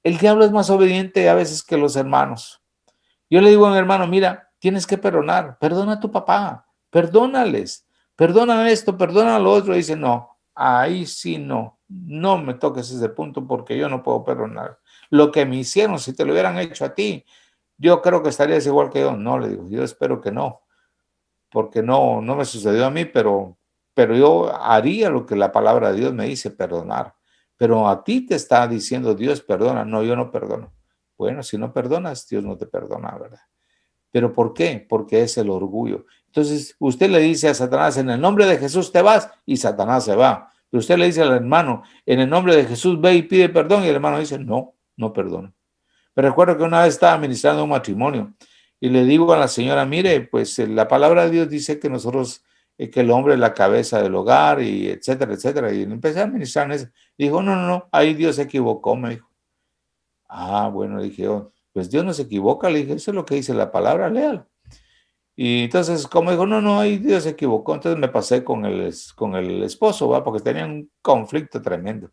Speaker 1: el diablo es más obediente a veces que los hermanos. Yo le digo a mi hermano, mira, tienes que perdonar, perdona a tu papá, perdónales, perdona esto, perdona lo otro. Y dice, no, ahí sí no me toques ese punto porque yo no puedo perdonar. Lo que me hicieron, si te lo hubieran hecho a ti, yo creo que estarías igual que yo. No, le digo, yo espero que no, porque no me sucedió a mí, pero yo haría lo que la palabra de Dios me dice, perdonar. Pero a ti te está diciendo Dios, perdona. No, yo no perdono. Bueno, si no perdonas, Dios no te perdona, ¿verdad? ¿Pero por qué? Porque es el orgullo. Entonces, usted le dice a Satanás, en el nombre de Jesús te vas, y Satanás se va. Pero usted le dice al hermano, en el nombre de Jesús ve y pide perdón, y el hermano dice, no perdono. Pero recuerdo que una vez estaba ministrando un matrimonio, y le digo a la señora, mire, pues la palabra de Dios dice que nosotros, que el hombre es la cabeza del hogar, y etcétera, etcétera. Y empecé a ministrar en eso. Dijo, no, ahí Dios se equivocó, me dijo. Ah, bueno, dije yo, pues Dios no se equivoca, le dije, eso es lo que dice la palabra, léalo. Y entonces, como dijo, no, ahí Dios se equivocó, entonces me pasé con el esposo, ¿va? Porque tenían un conflicto tremendo.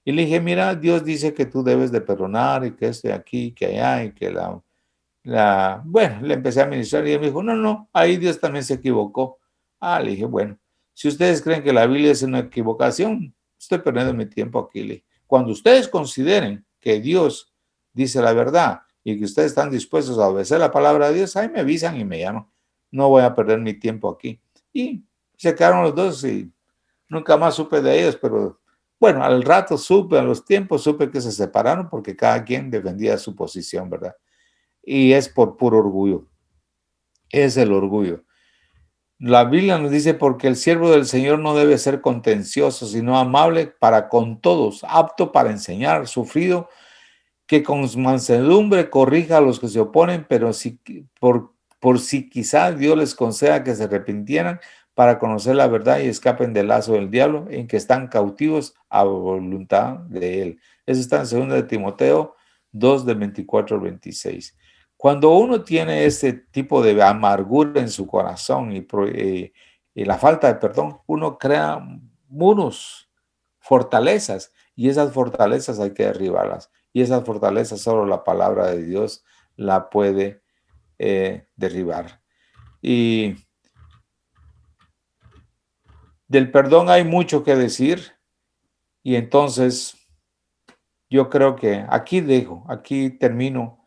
Speaker 1: Y le dije, mira, Dios dice que tú debes de perdonar y que esto y aquí, que allá y que bueno, le empecé a ministrar y él me dijo, no, ahí Dios también se equivocó. Ah, le dije, bueno, si ustedes creen que la Biblia es una equivocación, estoy perdiendo mi tiempo aquí. Le dije, cuando ustedes consideren que Dios dice la verdad y que ustedes están dispuestos a obedecer la palabra de Dios, ahí me avisan y me llaman. No voy a perder mi tiempo aquí. Y se quedaron los dos y nunca más supe de ellos, pero bueno, al rato supe, a los tiempos supe que se separaron porque cada quien defendía su posición, ¿verdad? Y es por puro orgullo, es el orgullo. La Biblia nos dice, porque el siervo del Señor no debe ser contencioso, sino amable para con todos, apto para enseñar, sufrido, que con mansedumbre corrija a los que se oponen, pero si, por si quizás Dios les conceda que se arrepintieran para conocer la verdad y escapen del lazo del diablo en que están cautivos a voluntad de él. Eso está en 2 de Timoteo 2, de 24 al 26. Cuando uno tiene ese tipo de amargura en su corazón y la falta de perdón, uno crea muros, fortalezas, y esas fortalezas hay que derribarlas. Y esas fortalezas solo la palabra de Dios la puede derribar. Y del perdón hay mucho que decir. Y entonces yo creo que aquí termino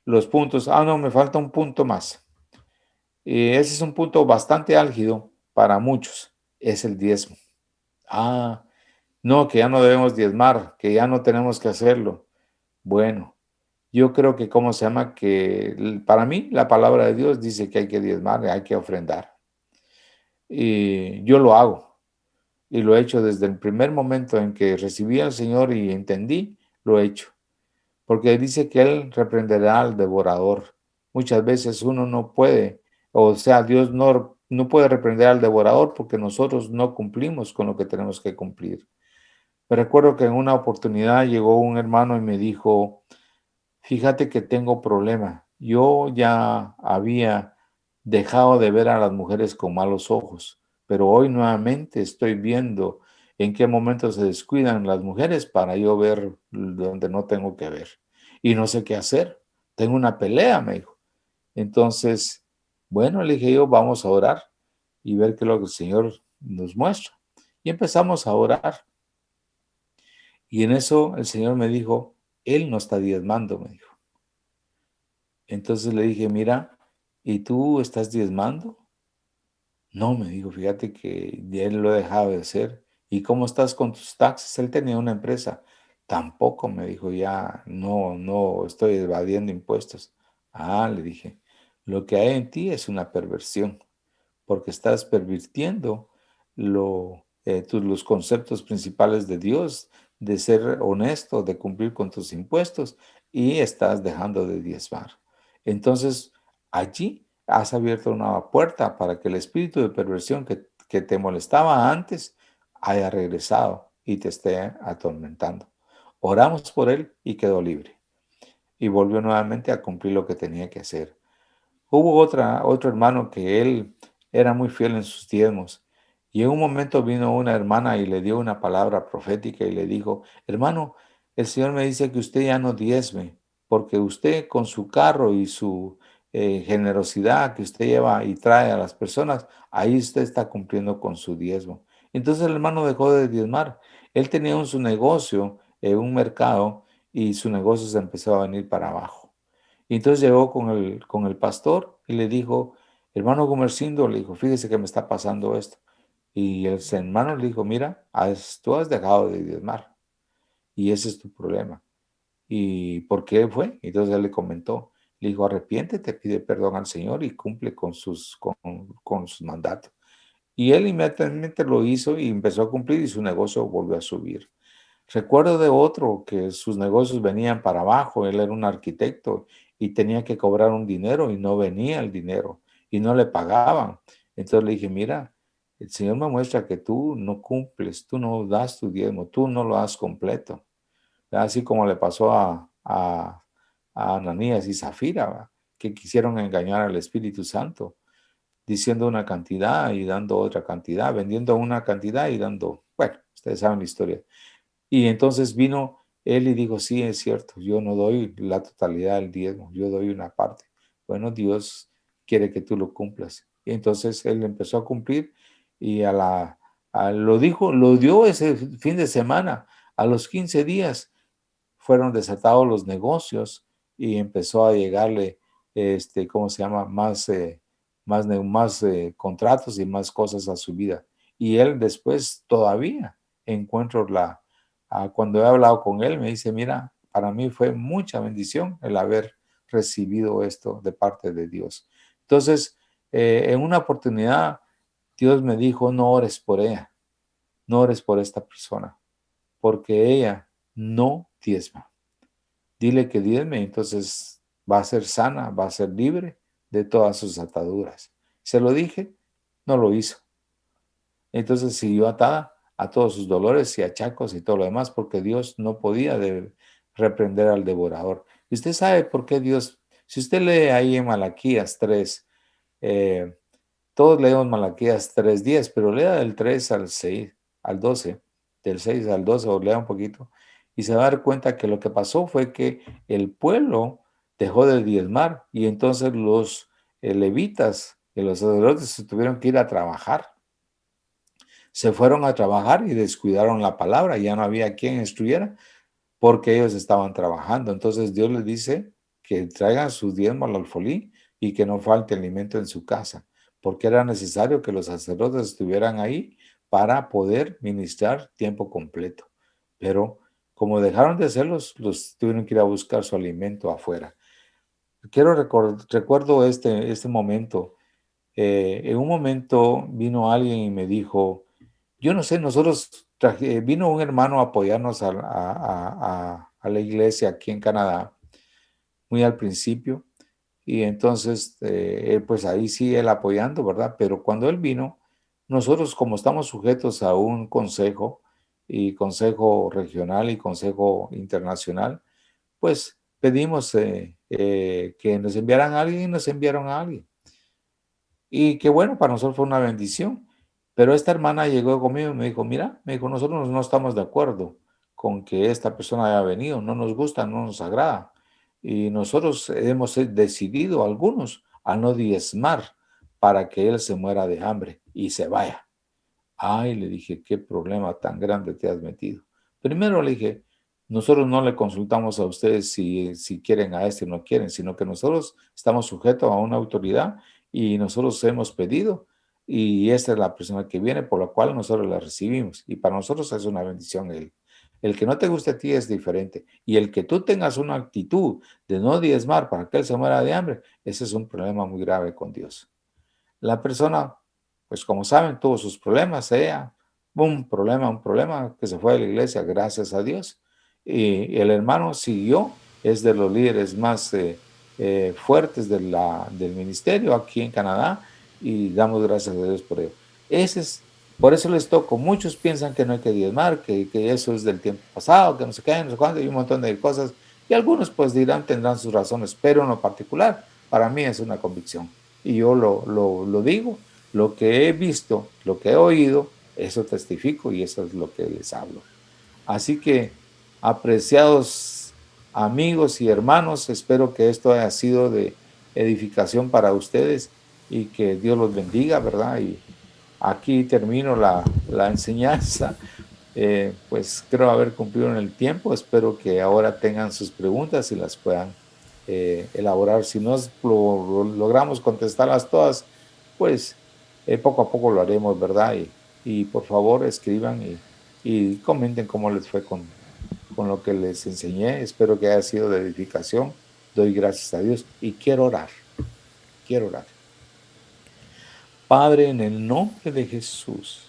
Speaker 1: los puntos. Ah, no, me falta un punto más. Ese es un punto bastante álgido para muchos. Es el diezmo. Ah, no, que ya no debemos diezmar, que ya no tenemos que hacerlo. Bueno, yo creo que, ¿cómo se llama? Que para mí la palabra de Dios dice que hay que diezmar, hay que ofrendar. Y yo lo hago. Y lo he hecho desde el primer momento en que recibí al Señor y entendí, lo he hecho. Porque dice que Él reprenderá al devorador. Muchas veces uno no puede, o sea, Dios no puede reprender al devorador porque nosotros no cumplimos con lo que tenemos que cumplir. Me recuerdo que en una oportunidad llegó un hermano y me dijo, fíjate que tengo problema. Yo ya había dejado de ver a las mujeres con malos ojos, pero hoy nuevamente estoy viendo en qué momento se descuidan las mujeres para yo ver donde no tengo que ver. Y no sé qué hacer. Tengo una pelea, me dijo. Entonces, bueno, le dije yo, vamos a orar y ver qué es lo que el Señor nos muestra. Y empezamos a orar. Y en eso el Señor me dijo, Él no está diezmando, me dijo. Entonces le dije, mira, ¿y tú estás diezmando? No, me dijo, fíjate que ya él lo ha dejado de hacer. ¿Y cómo estás con tus taxes? Él tenía una empresa. Tampoco, me dijo, ya no estoy evadiendo impuestos. Ah, le dije, lo que hay en ti es una perversión, porque estás pervirtiendo los conceptos principales de Dios, de ser honesto, de cumplir con tus impuestos, y estás dejando de diezmar. Entonces, allí has abierto una puerta para que el espíritu de perversión que te molestaba antes haya regresado y te esté atormentando. Oramos por él y quedó libre. Y volvió nuevamente a cumplir lo que tenía que hacer. Hubo otro hermano que él era muy fiel en sus diezmos. Y en un momento vino una hermana y le dio una palabra profética y le dijo, hermano, el Señor me dice que usted ya no diezme, porque usted con su carro y su generosidad que usted lleva y trae a las personas, ahí usted está cumpliendo con su diezmo. Entonces el hermano dejó de diezmar. Él tenía su negocio, un mercado, y su negocio se empezó a venir para abajo. Y entonces llegó con el pastor y le dijo, hermano Gumersindo, le dijo, fíjese que me está pasando esto. Y el hermano le dijo, mira, tú has dejado de diezmar y ese es tu problema. ¿Y por qué fue? Entonces él le comentó, le dijo, arrepiéntete, pide perdón al Señor y cumple con sus mandatos. Y él inmediatamente lo hizo y empezó a cumplir y su negocio volvió a subir. Recuerdo de otro que sus negocios venían para abajo, él era un arquitecto y tenía que cobrar un dinero y no venía el dinero y no le pagaban. Entonces le dije, mira, el Señor me muestra que tú no cumples, tú no das tu diezmo, tú no lo das completo. Así como le pasó a Ananías y Zafira, ¿verdad? Que quisieron engañar al Espíritu Santo, diciendo una cantidad y dando otra cantidad, vendiendo una cantidad y dando, bueno, ustedes saben la historia. Y entonces vino él y dijo, sí, es cierto, yo no doy la totalidad del diezmo, yo doy una parte. Bueno, Dios quiere que tú lo cumplas. Y entonces él empezó a cumplir y lo dijo, lo dio ese fin de semana. A los 15 días fueron desatados los negocios y empezó a llegarle, ¿cómo se llama? Más contratos y más cosas a su vida. Y él después todavía encuentro cuando he hablado con él, me dice, mira, para mí fue mucha bendición el haber recibido esto de parte de Dios. Entonces, en una oportunidad Dios me dijo, no ores por ella, no ores por esta persona, porque ella no diezma. Dile que diezme, entonces va a ser sana, va a ser libre de todas sus ataduras. Se lo dije, no lo hizo. Entonces siguió atada a todos sus dolores y achacos y todo lo demás, porque Dios no podía reprender al devorador. Y usted sabe por qué Dios, si usted lee ahí en Malaquías 3, eh, todos leemos Malaquías 3:10, pero lea del 3 al 6, al 12, del 6 al 12, o lea un poquito, y se va a dar cuenta que lo que pasó fue que el pueblo dejó de diezmar, y entonces los levitas y los sacerdotes se tuvieron que ir a trabajar. Se fueron a trabajar y descuidaron la palabra, ya no había quien instruyera porque ellos estaban trabajando. Entonces Dios les dice que traigan sus diezmos al alfolí y que no falte alimento en su casa, porque era necesario que los sacerdotes estuvieran ahí para poder ministrar tiempo completo. Pero como dejaron de hacerlos, los tuvieron que ir a buscar su alimento afuera. Recuerdo este momento. En un momento vino alguien y me dijo, yo no sé, vino un hermano a apoyarnos a la iglesia aquí en Canadá, muy al principio, y entonces, pues ahí sí él apoyando, ¿verdad? Pero cuando él vino, nosotros como estamos sujetos a un consejo, y consejo regional y consejo internacional, pues pedimos que nos enviaran a alguien y nos enviaron a alguien. Y qué bueno, para nosotros fue una bendición. Pero esta hermana llegó conmigo y me dijo, mira, me dijo, nosotros no estamos de acuerdo con que esta persona haya venido, no nos gusta, no nos agrada. Y nosotros hemos decidido, algunos, a no diezmar para que él se muera de hambre y se vaya. Ay, le dije, qué problema tan grande te has metido. Primero le dije, nosotros no le consultamos a ustedes si quieren a este o no quieren, sino que nosotros estamos sujetos a una autoridad y nosotros hemos pedido y esta es la persona que viene por la cual nosotros la recibimos y para nosotros es una bendición él. El que no te guste a ti es diferente y el que tú tengas una actitud de no diezmar para que él se muera de hambre, ese es un problema muy grave con Dios. La persona, pues como saben, tuvo sus problemas, ella, un problema que se fue de la iglesia, gracias a Dios. Y el hermano siguió, es de los líderes más fuertes del ministerio aquí en Canadá y damos gracias a Dios por ello. Por eso les toco, muchos piensan que no hay que diezmar, que eso es del tiempo pasado, que no sé qué, no sé cuándo, y un montón de cosas. Y algunos pues dirán, tendrán sus razones, pero en lo particular, para mí es una convicción. Y yo lo digo, lo que he visto, lo que he oído, eso testifico y eso es lo que les hablo. Así que, apreciados amigos y hermanos, espero que esto haya sido de edificación para ustedes y que Dios los bendiga, ¿verdad? Y aquí termino la enseñanza. Pues creo haber cumplido en el tiempo. Espero que ahora tengan sus preguntas y las puedan elaborar. Si no logramos contestarlas todas, pues poco a poco lo haremos, ¿verdad? Y por favor escriban y comenten cómo les fue con lo que les enseñé. Espero que haya sido de edificación. Doy gracias a Dios y quiero orar. Quiero orar. Padre, en el nombre de Jesús,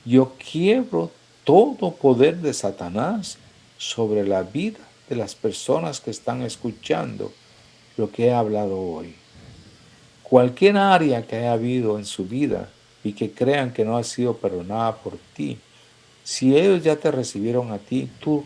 Speaker 1: yo quiebro todo poder de Satanás sobre la vida de las personas que están escuchando lo que he hablado hoy. Cualquier área que haya habido en su vida y que crean que no ha sido perdonada por ti, si ellos ya te recibieron a ti, tú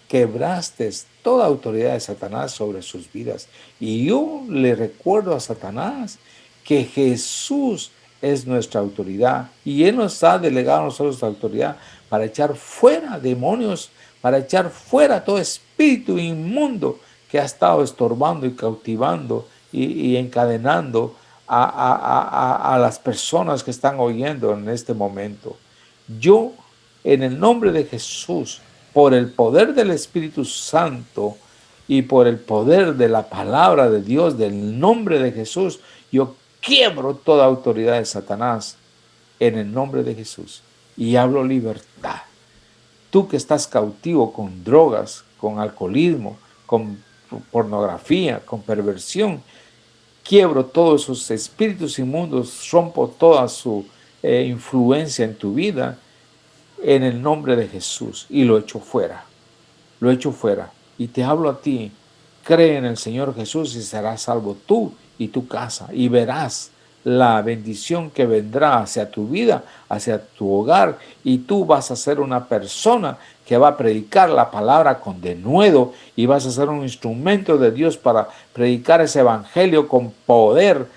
Speaker 1: quebraste toda autoridad de Satanás sobre sus vidas. Y yo le recuerdo a Satanás que Jesús es nuestra autoridad y Él nos ha delegado a nosotros la autoridad para echar fuera demonios, para echar fuera todo espíritu inmundo que ha estado estorbando y cautivando y encadenando a las personas que están oyendo en este momento. Yo, en el nombre de Jesús, por el poder del Espíritu Santo y por el poder de la palabra de Dios, del nombre de Jesús, yo quiebro toda autoridad de Satanás en el nombre de Jesús y hablo libertad. Tú que estás cautivo con drogas, con alcoholismo, con pornografía, con perversión, quiebro todos esos espíritus inmundos, rompo toda su influencia en tu vida en el nombre de Jesús y lo echo fuera. Lo echo fuera. Y te hablo a ti. Cree en el Señor Jesús y serás salvo tú y tu casa. Y verás la bendición que vendrá hacia tu vida, hacia tu hogar. Y tú vas a ser una persona que va a predicar la palabra con denuedo y vas a ser un instrumento de Dios para predicar ese evangelio con poder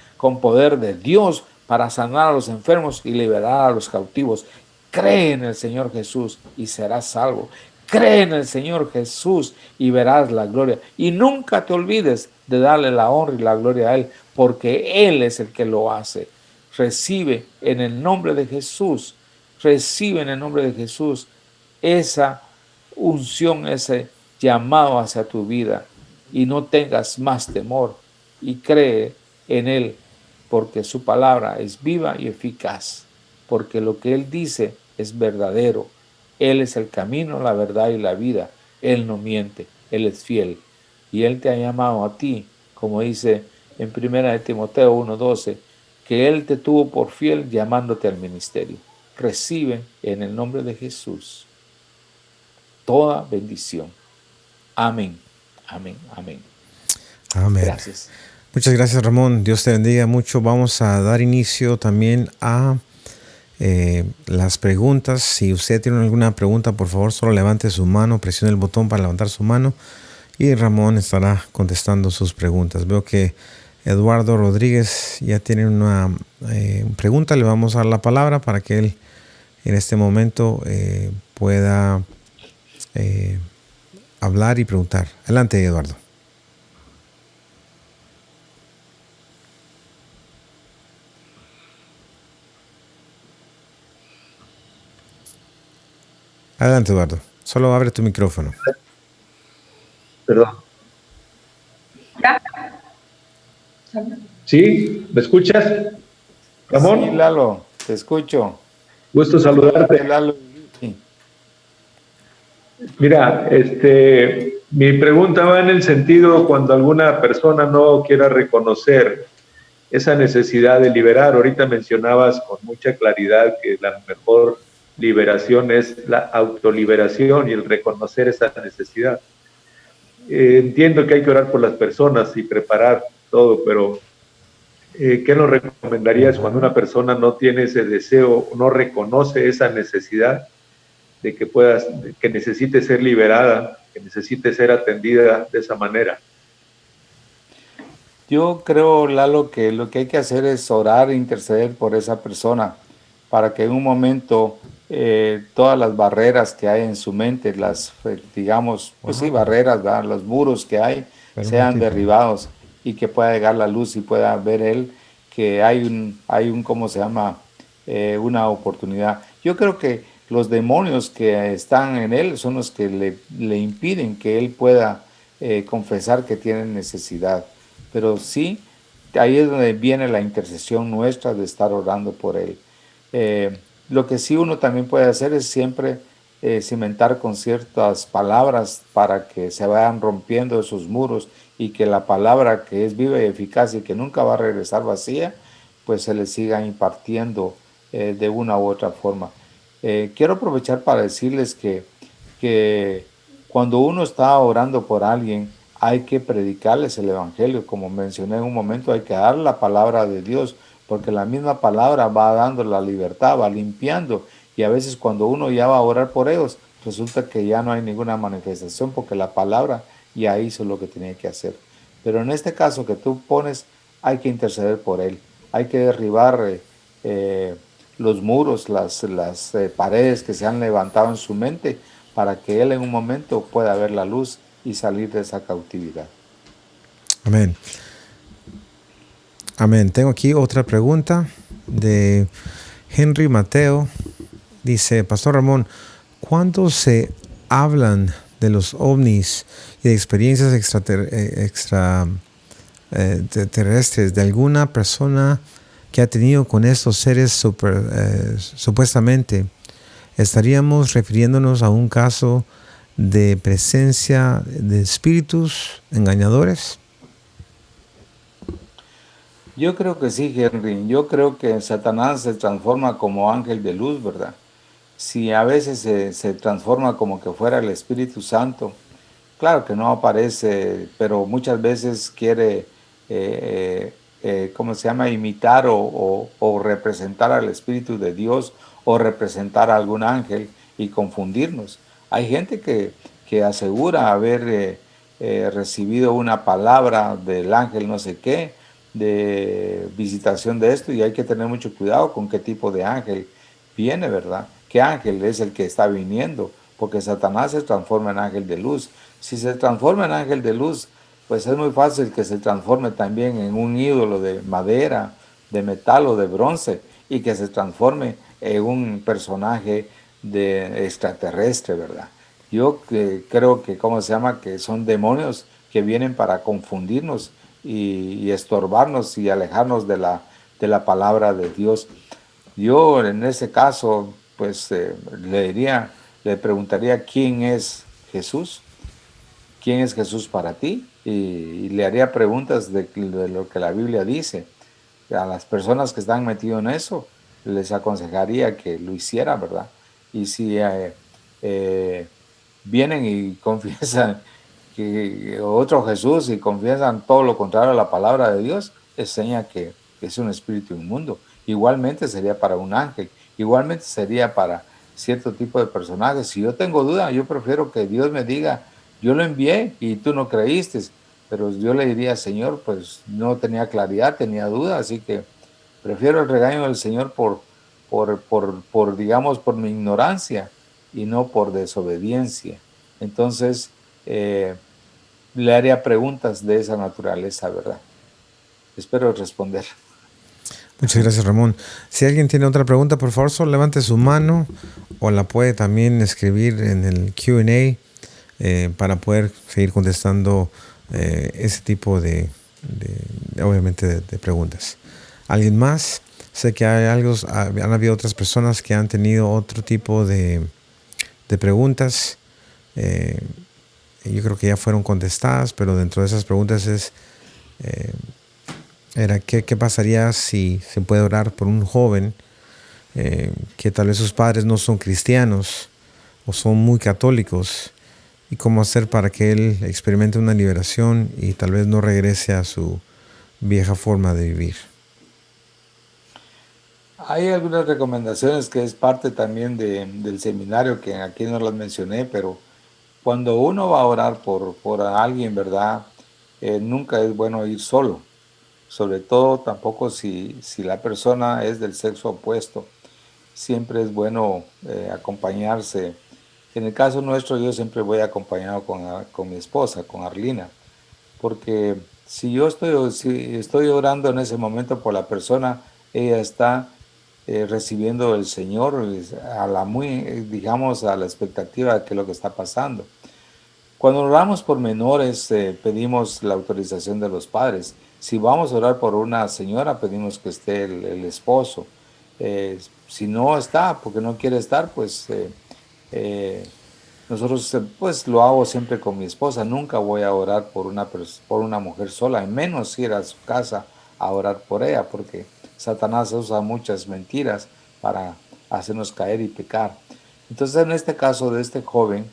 Speaker 1: de Dios, para sanar a los enfermos y liberar a los cautivos. Cree en el Señor Jesús y serás salvo. Cree en el Señor Jesús y verás la gloria. Y nunca te olvides de darle la honra y la gloria a Él, porque Él es el que lo hace. Recibe en el nombre de Jesús, recibe en el nombre de Jesús esa unción, ese llamado hacia tu vida. Y no tengas más temor y cree en Él, porque su palabra es viva y eficaz, porque lo que Él dice es verdadero. Él es el camino, la verdad y la vida. Él no miente, Él es fiel. Y Él te ha llamado a ti, como dice en 1 Timoteo 1:12, que Él te tuvo por fiel llamándote al ministerio. Recibe en el nombre de Jesús toda bendición. Amén, amén, amén.
Speaker 2: Amén.
Speaker 1: Gracias.
Speaker 2: Muchas gracias, Ramón. Dios te bendiga mucho. Vamos a dar inicio también a las preguntas. Si usted tiene alguna pregunta, por favor, solo levante su mano, presione el botón para levantar su mano y Ramón estará contestando sus preguntas. Veo que Eduardo Rodríguez ya tiene una pregunta. Le vamos a dar la palabra para que él en este momento pueda hablar y preguntar. Adelante, Eduardo. Adelante, Eduardo. Solo abre tu micrófono.
Speaker 3: Perdón. ¿Sí? ¿Me escuchas, Ramón?
Speaker 1: Sí, Lalo, te escucho.
Speaker 3: Gusto saludarte.
Speaker 1: Lalo. Sí.
Speaker 3: Mira, mi pregunta va en el sentido cuando alguna persona no quiera reconocer esa necesidad de liberar. Ahorita mencionabas con mucha claridad que la mejor liberación es la autoliberación y el reconocer esa necesidad. Entiendo que hay que orar por las personas y preparar todo, pero ¿qué nos recomendarías cuando una persona no tiene ese deseo, no reconoce esa necesidad de que necesite ser liberada, que necesite ser atendida de esa manera?
Speaker 1: Yo creo, Lalo, que lo que hay que hacer es orar e interceder por esa persona para que en un momento todas las barreras que hay en su mente, digamos, pues sí, barreras, ¿verdad? Los muros que hay sean derribados y que pueda llegar la luz y pueda ver él que hay un ¿cómo se llama? Una oportunidad. Yo creo que los demonios que están en él son los que le impiden que él pueda confesar que tiene necesidad. Pero sí, ahí es donde viene la intercesión nuestra de estar orando por él. Lo que sí uno también puede hacer es siempre cimentar con ciertas palabras para que se vayan rompiendo esos muros y que la palabra que es viva y eficaz y que nunca va a regresar vacía, pues se le siga impartiendo de una u otra forma. Quiero aprovechar para decirles que cuando uno está orando por alguien, hay que predicarles el evangelio. Como mencioné en un momento, hay que dar la palabra de Dios, porque la misma palabra va dando la libertad, va limpiando. Y a veces cuando uno ya va a orar por ellos, resulta que ya no hay ninguna manifestación, porque la palabra ya hizo lo que tenía que hacer. Pero en este caso que tú pones, hay que interceder por él. Hay que derribar los muros, las paredes que se han levantado en su mente, para que él en un momento pueda ver la luz y salir de esa cautividad.
Speaker 2: Amén. Amén. Tengo aquí otra pregunta de Henry Mateo. Dice, Pastor Ramón, ¿cuándo se hablan de los ovnis y de experiencias extraterrestres de alguna persona que ha tenido con estos seres supuestamente? ¿Estaríamos refiriéndonos a un caso de presencia de espíritus engañadores?
Speaker 1: Yo creo que sí, Henry. Yo creo que Satanás se transforma como ángel de luz, ¿verdad? Si a veces se transforma como que fuera el Espíritu Santo, claro que no aparece, pero muchas veces quiere, ¿cómo se llama?, imitar o representar al Espíritu de Dios o representar a algún ángel y confundirnos. Hay gente que asegura haber recibido una palabra del ángel no sé qué, de visitación de esto, y hay que tener mucho cuidado con qué tipo de ángel viene, ¿verdad? ¿Qué ángel es el que está viniendo? Porque Satanás se transforma en ángel de luz. Si se transforma en ángel de luz, pues es muy fácil que se transforme también en un ídolo de madera, de metal o de bronce, y que se transforme en un personaje de extraterrestre, ¿verdad? Yo creo que, ¿cómo se llama? Que son demonios que vienen para confundirnos y estorbarnos y alejarnos de la palabra de Dios. Yo en ese caso, pues le diría, le preguntaría quién es Jesús, quién es Jesús para ti, y le haría preguntas de lo que la Biblia dice. A las personas que están metidas en eso, les aconsejaría que lo hicieran, ¿verdad? Y si eh, vienen y confiesan que otro Jesús y confiesan todo lo contrario a la palabra de Dios, es seña que es un espíritu inmundo. Igualmente sería para un ángel, igualmente sería para cierto tipo de personajes. Si yo tengo duda, yo prefiero que Dios me diga, yo lo envié y tú no creíste, pero yo le diría, Señor, pues no tenía claridad, tenía duda, así que prefiero el regaño del Señor digamos, por mi ignorancia y no por desobediencia. Entonces, eh, le haría preguntas de esa naturaleza, ¿verdad? Espero responder.
Speaker 2: Muchas gracias, Ramón. Si alguien tiene otra pregunta, por favor, solo levante su mano o la puede también escribir en el Q&A para poder seguir contestando ese tipo obviamente, de preguntas. ¿Alguien más? Sé que han habido otras personas que han tenido otro tipo de preguntas. Eh, yo creo que ya fueron contestadas, pero dentro de esas preguntas era ¿qué pasaría si se puede orar por un joven que tal vez sus padres no son cristianos o son muy católicos, y cómo hacer para que él experimente una liberación y tal vez no regrese a su vieja forma de vivir?
Speaker 1: Hay algunas recomendaciones que es parte también del seminario que aquí no las mencioné, pero cuando uno va a orar por alguien, ¿verdad? Nunca es bueno ir solo, sobre todo tampoco si la persona es del sexo opuesto. Siempre es bueno acompañarse. En el caso nuestro, yo siempre voy acompañado con mi esposa, con Arlina, porque si estoy orando en ese momento por la persona, ella está recibiendo el Señor digamos, a la expectativa de qué es lo que está pasando. Cuando oramos por menores, pedimos la autorización de los padres. Si vamos a orar por una señora, pedimos que esté el esposo. Si no está, porque no quiere estar, pues eh, nosotros pues lo hago siempre con mi esposa. Nunca voy a orar por una mujer sola, y menos ir a su casa a orar por ella, porque Satanás usa muchas mentiras para hacernos caer y pecar. Entonces, en este caso de este joven,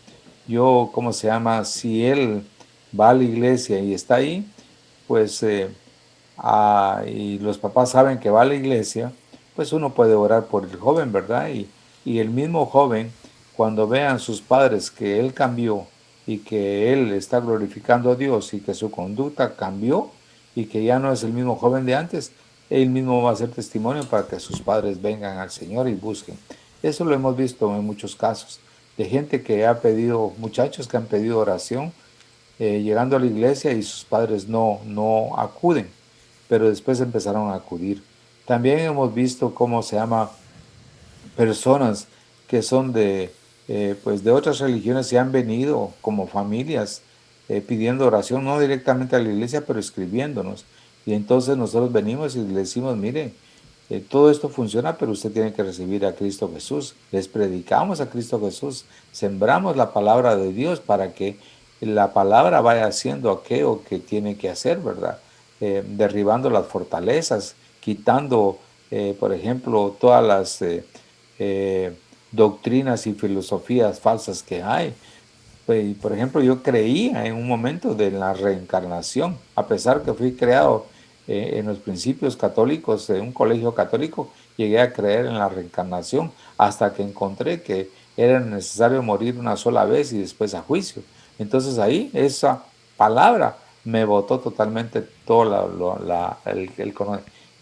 Speaker 1: yo, ¿cómo se llama? Si él va a la iglesia y está ahí, pues, y los papás saben que va a la iglesia, pues uno puede orar por el joven, ¿verdad? Y el mismo joven, cuando vean sus padres que él cambió y que él está glorificando a Dios y que su conducta cambió y que ya no es el mismo joven de antes, él mismo va a ser testimonio para que sus padres vengan al Señor y busquen. Eso lo hemos visto en muchos casos, de gente que ha pedido, muchachos que han pedido oración, llegando a la iglesia y sus padres no acuden, pero después empezaron a acudir. También hemos visto cómo se llama personas que son pues de otras religiones y han venido como familias pidiendo oración, no directamente a la iglesia, pero escribiéndonos. Y entonces nosotros venimos y le decimos, mire, todo esto funciona, pero usted tiene que recibir a Cristo Jesús. Les predicamos a Cristo Jesús, sembramos la palabra de Dios para que la palabra vaya haciendo aquello que tiene que hacer, ¿verdad? derribando las fortalezas, quitando, por ejemplo, todas las eh, doctrinas y filosofías falsas que hay. Pues, por ejemplo, yo creía en un momento de la reencarnación, a pesar que fui creado en los principios católicos de un colegio católico, llegué a creer en la reencarnación hasta que encontré que era necesario morir una sola vez y después a juicio. Entonces ahí esa palabra me botó totalmente todo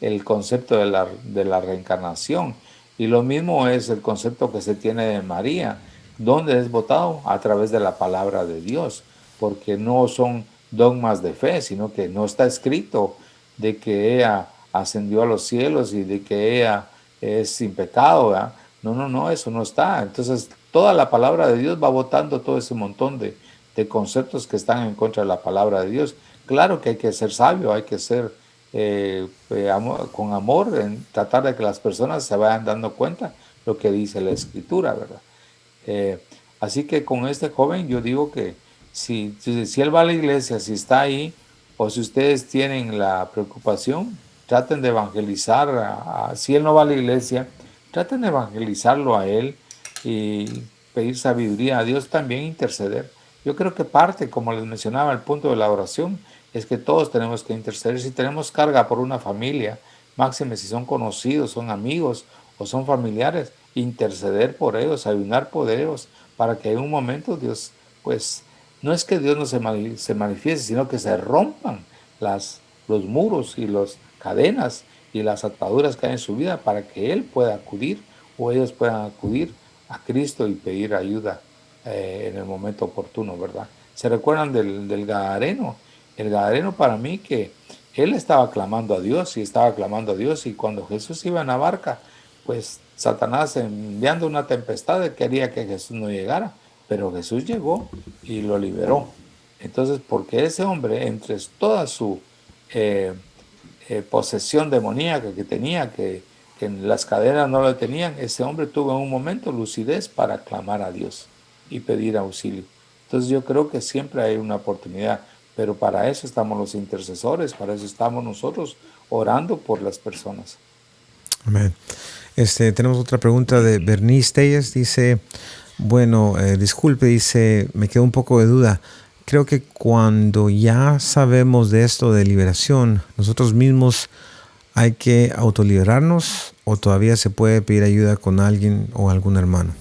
Speaker 1: el concepto de la reencarnación. Y lo mismo es el concepto que se tiene de María. ¿Dónde es votado? A través de la palabra de Dios, porque no son dogmas de fe, sino que no está escrito de que ella ascendió a los cielos y de que ella es sin pecado, ¿verdad? No, no, no, eso no está. Entonces, toda la palabra de Dios va votando todo ese montón de conceptos que están en contra de la palabra de Dios. Claro que hay que ser sabio, hay que ser con amor, en tratar de que las personas se vayan dando cuenta lo que dice la Escritura, ¿verdad? Eh, Así que con este joven yo digo que si él va a la iglesia, si está ahí, o si ustedes tienen la preocupación, traten de evangelizar. Si él no va a la iglesia, traten de evangelizarlo a él y pedir sabiduría a Dios, también interceder. Yo creo que parte, como les mencionaba, el punto de la oración es que todos tenemos que interceder. Si tenemos carga por una familia, máxime si son conocidos, son amigos o son familiares, interceder por ellos, ayunar por ellos, para que en un momento Dios, pues, no es que Dios no se manifieste, sino que se rompan los muros y las cadenas y las ataduras que hay en su vida para que Él pueda acudir o ellos puedan acudir a Cristo y pedir ayuda en el momento oportuno, ¿verdad? ¿Se recuerdan del Gadareno? El Gadareno, para mí, que él estaba clamando a Dios y estaba clamando a Dios, y cuando Jesús iba en la barca, pues Satanás enviando una tempestad quería que Jesús no llegara, pero Jesús llegó y lo liberó. Entonces, porque ese hombre, entre toda su eh, posesión demoníaca que tenía, que las cadenas no lo tenían, ese hombre tuvo en un momento lucidez para clamar a Dios y pedir auxilio. Entonces yo creo que siempre hay una oportunidad, pero para eso estamos los intercesores, para eso estamos nosotros orando por las personas.
Speaker 2: Amén. Tenemos otra pregunta de Bernice Telles. Dice, bueno, disculpe, dice, me quedó un poco de duda. Creo que cuando ya sabemos de esto de liberación, nosotros mismos hay que autoliberarnos, o todavía se puede pedir ayuda con alguien o algún hermano.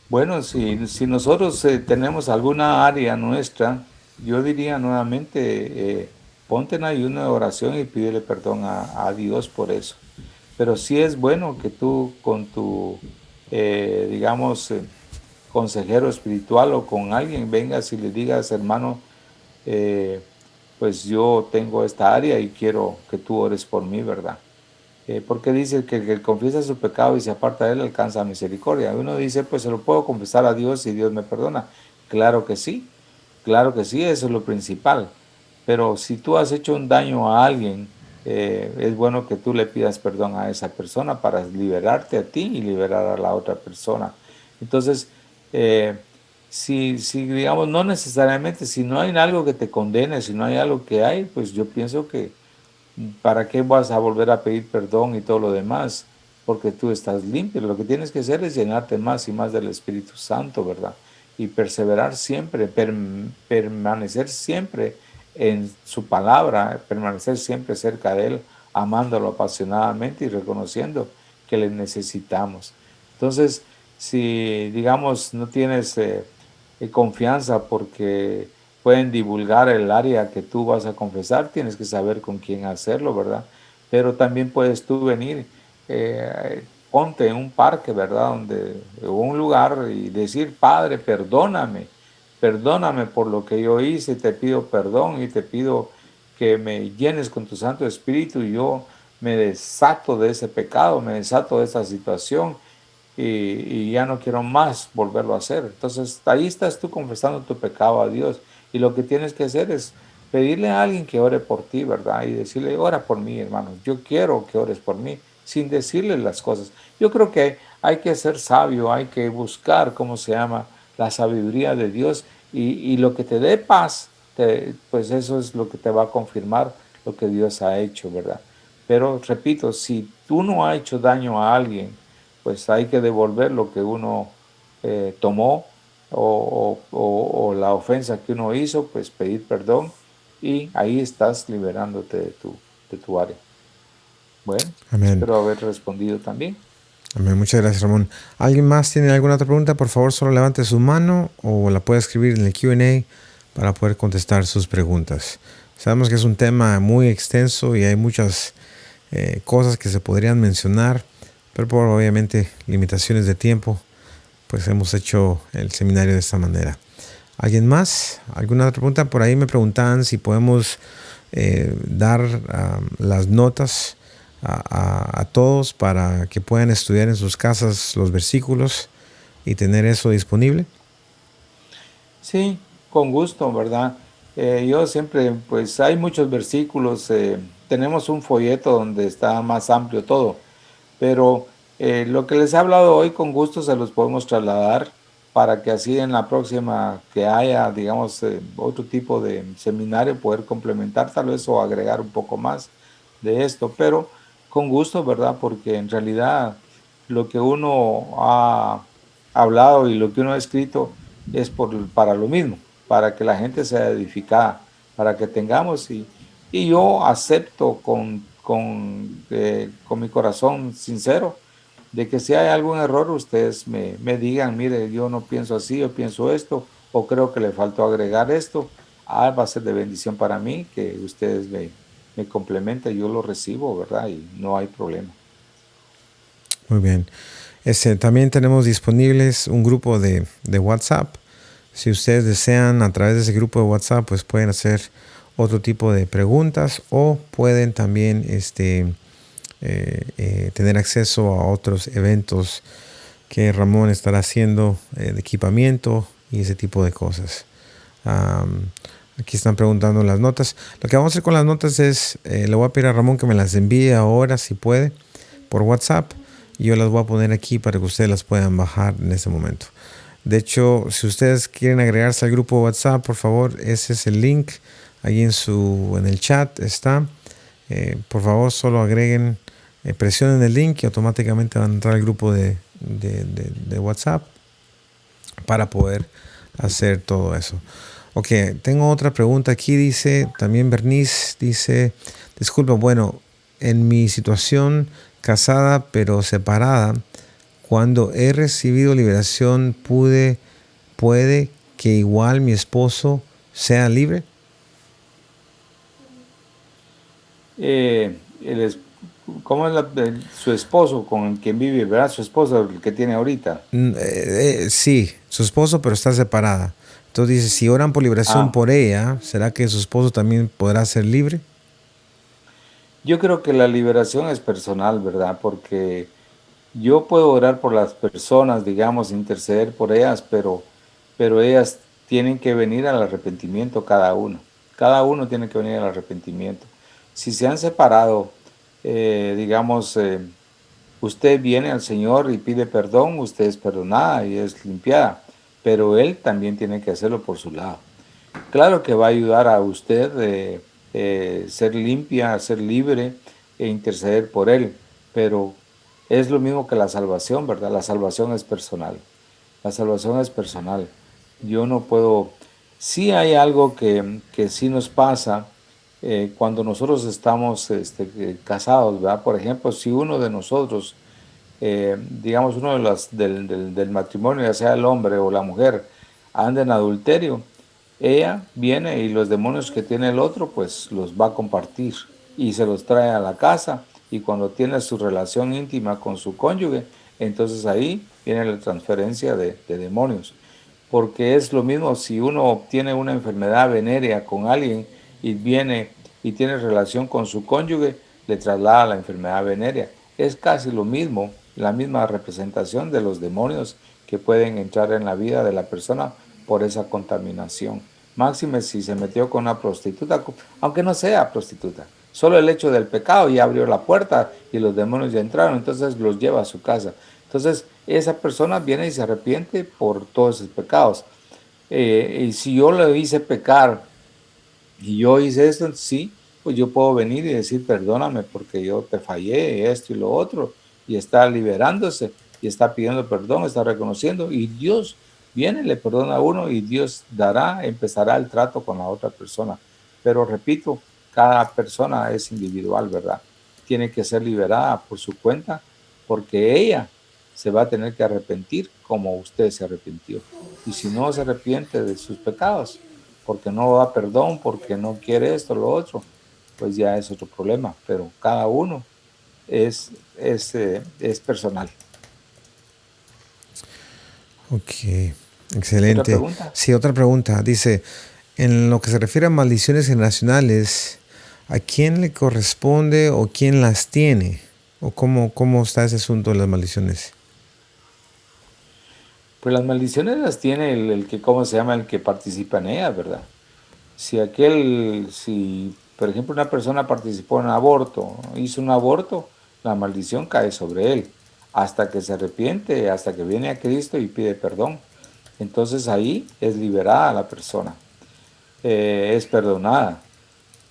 Speaker 1: Bueno, si nosotros tenemos alguna área nuestra, yo diría nuevamente, ponte en ayuno de oración y pídele perdón a Dios por eso. Pero sí es bueno que tú con tu, digamos, consejero espiritual o con alguien vengas y le digas, hermano, eh, pues yo tengo esta área y quiero que tú ores por mí, ¿verdad? Porque dice que el que confiesa su pecado y se aparta de él alcanza misericordia. Uno dice, pues se lo puedo confesar a Dios y Dios me perdona. Claro que sí, eso es lo principal. Pero si tú has hecho un daño a alguien, es bueno que tú le pidas perdón a esa persona para liberarte a ti y liberar a la otra persona. Entonces, eh, si digamos, no necesariamente, si no hay algo que te condene, si no hay algo que hay, pues yo pienso que ¿para qué vas a volver a pedir perdón y todo lo demás? Porque tú estás limpio. Lo que tienes que hacer es llenarte más y más del Espíritu Santo, ¿verdad? Y perseverar siempre, permanecer siempre en su palabra, permanecer siempre cerca de Él, amándolo apasionadamente y reconociendo que le necesitamos. Entonces, si digamos no tienes confianza porque pueden divulgar el área que tú vas a confesar, tienes que saber con quién hacerlo, ¿verdad? Pero también puedes tú venir, ponte en un parque, ¿verdad? O un lugar y decir, Padre, perdóname, perdóname por lo que yo hice, te pido perdón y te pido que me llenes con tu Santo Espíritu y yo me desato de ese pecado, me desato de esa situación y ya no quiero más volverlo a hacer. Entonces ahí estás tú confesando tu pecado a Dios y lo que tienes que hacer es pedirle a alguien que ore por ti, ¿verdad? Y decirle, ora por mí, hermano, yo quiero que ores por mí, sin decirle las cosas. Yo creo que hay que ser sabio, hay que buscar, ¿cómo se llama? La sabiduría de Dios y lo que te dé paz pues eso es lo que te va a confirmar lo que Dios ha hecho, ¿verdad? Pero repito, si tú no has hecho daño a alguien, pues hay que devolver lo que uno tomó o la ofensa que uno hizo, pues pedir perdón y ahí estás liberándote de tu área. Bueno,
Speaker 2: Amén.
Speaker 1: espero haber respondido también.
Speaker 2: Amén. Muchas gracias, Ramón. ¿Alguien más tiene alguna otra pregunta? Por favor, solo levante su mano o la puede escribir en el Q&A para poder contestar sus preguntas. Sabemos que es un tema muy extenso y hay muchas cosas que se podrían mencionar, pero por obviamente limitaciones de tiempo, pues hemos hecho el seminario de esta manera. ¿Alguien más? ¿Alguna otra pregunta? Por ahí me preguntaban si podemos dar las notas a todos para que puedan estudiar en sus casas los versículos y tener eso disponible.
Speaker 1: Sí, con gusto, ¿verdad? Yo siempre, pues hay muchos versículos, tenemos un folleto donde está más amplio todo, pero lo que les he hablado hoy con gusto se los podemos trasladar para que así en la próxima que haya, digamos, otro tipo de seminario, poder complementar tal vez o agregar un poco más de esto, pero con gusto, ¿verdad? Porque en realidad lo que uno ha hablado y lo que uno ha escrito es para lo mismo, para que la gente sea edificada, para que tengamos y yo acepto con mi corazón sincero de que si hay algún error, ustedes me digan, mire, yo no pienso así, yo pienso esto, o creo que le faltó agregar esto. Va a ser de bendición para mí que ustedes me complementen, yo lo recibo, ¿verdad? Y no hay problema.
Speaker 2: Muy bien. También tenemos disponibles un grupo de WhatsApp. Si ustedes desean, a través de ese grupo de WhatsApp, pues pueden hacer otro tipo de preguntas o pueden también tener acceso a otros eventos que Ramón estará haciendo de equipamiento y ese tipo de cosas. Aquí están preguntando las notas. Lo que vamos a hacer con las notas es, le voy a pedir a Ramón que me las envíe ahora, si puede, por WhatsApp. Y yo las voy a poner aquí para que ustedes las puedan bajar en este momento. De hecho, si ustedes quieren agregarse al grupo de WhatsApp, por favor, ese es el link. Ahí en el chat está. Por favor, solo agreguen, presionen el link y automáticamente van a entrar al grupo de WhatsApp para poder hacer todo eso. Ok, tengo otra pregunta aquí. Dice, también Bernice dice, disculpa, bueno, en mi situación casada pero separada, cuando he recibido liberación, puede que igual mi esposo sea libre.
Speaker 1: Eh, el es- ¿Cómo es su esposo con quien vive, verdad? Su esposo, el que tiene ahorita.
Speaker 2: Sí, su esposo, pero está separada. Entonces dice, si oran por liberación
Speaker 1: Ah,
Speaker 2: por ella, ¿será que su esposo también podrá ser libre?
Speaker 1: yo creo que la liberación es personal, ¿verdad? Porque yo puedo orar por las personas, digamos, interceder por ellas, pero ellas tienen que venir al arrepentimiento cada uno. Cada uno tiene que venir al arrepentimiento. Si se han separado, digamos, usted viene al Señor y pide perdón, usted es perdonada y es limpiada, pero Él también tiene que hacerlo por su lado. Claro que va a ayudar a usted ser limpia, a ser libre e interceder por Él, pero es lo mismo que la salvación, ¿verdad? La salvación es personal. La salvación es personal. Yo no puedo... Sí hay algo que sí nos pasa cuando nosotros estamos casados, ¿verdad? Por ejemplo, si uno de nosotros, digamos, uno de del matrimonio, ya sea el hombre o la mujer, anda en adulterio, ella viene y los demonios que tiene el otro, pues los va a compartir y se los trae a la casa y cuando tiene su relación íntima con su cónyuge, entonces ahí viene la transferencia de demonios. Porque es lo mismo si uno tiene una enfermedad venérea con alguien y viene y tiene relación con su cónyuge, le traslada la enfermedad venérea. Es casi lo mismo, la misma representación de los demonios que pueden entrar en la vida de la persona por esa contaminación. Máxime si se metió con una prostituta, aunque no sea prostituta. Solo el hecho del pecado ya abrió la puerta y los demonios ya entraron, entonces los lleva a su casa. Entonces esa persona viene y se arrepiente por todos esos pecados. Y si yo le hice pecar y yo hice esto, sí, pues yo puedo venir y decir, perdóname porque yo te fallé, esto y lo otro, y está liberándose, y está pidiendo perdón, está reconociendo, y Dios viene, le perdona a uno, y Dios empezará el trato con la otra persona. Pero repito, cada persona es individual, ¿verdad? Tiene que ser liberada por su cuenta, porque ella se va a tener que arrepentir como usted se arrepintió. Y si no se arrepiente de sus pecados, porque no da perdón, porque no quiere esto, lo otro, pues ya es otro problema. Pero cada uno es personal.
Speaker 2: Ok,
Speaker 1: ¿Otra
Speaker 2: excelente.
Speaker 1: pregunta?
Speaker 2: Sí, otra pregunta. Dice, en lo que se refiere a maldiciones generacionales, ¿a quién le corresponde o quién las tiene? ¿O cómo está ese asunto de las maldiciones?
Speaker 1: Pues las maldiciones las tiene el que, ¿cómo se llama? El que participa en ellas, ¿verdad? Si por ejemplo una persona participó en un aborto, hizo un aborto, la maldición cae sobre él, hasta que se arrepiente, hasta que viene a Cristo y pide perdón. Entonces ahí es liberada la persona, es perdonada.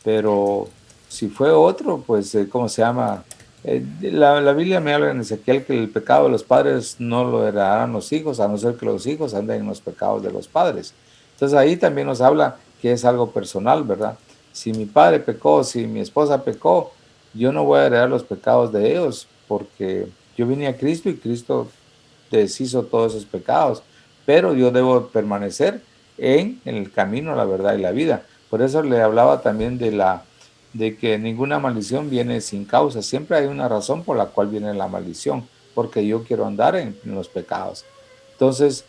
Speaker 1: Pero si fue otro, pues, ¿cómo se llama? La Biblia me habla en Ezequiel que el pecado de los padres no lo heredarán los hijos, a no ser que los hijos anden en los pecados de los padres. Entonces ahí también nos habla que es algo personal, ¿verdad? Si mi padre pecó, si mi esposa pecó, yo no voy a heredar los pecados de ellos, porque yo vine a Cristo y Cristo deshizo todos esos pecados, pero yo debo permanecer en el camino, la verdad y la vida. Por eso le hablaba también de que ninguna maldición viene sin causa. Siempre hay una razón por la cual viene la maldición, porque yo quiero andar en los pecados. Entonces,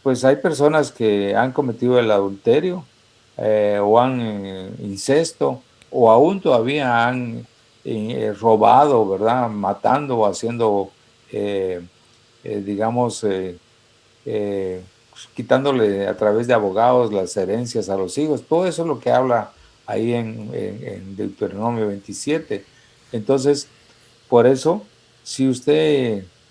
Speaker 1: pues hay personas que han cometido el adulterio o han incesto o aún todavía han robado, ¿verdad? Matando o haciendo, eh, digamos, quitándole a través de abogados las herencias a los hijos. Todo eso es lo que habla ahí en Deuteronomio 27. Entonces, por eso, si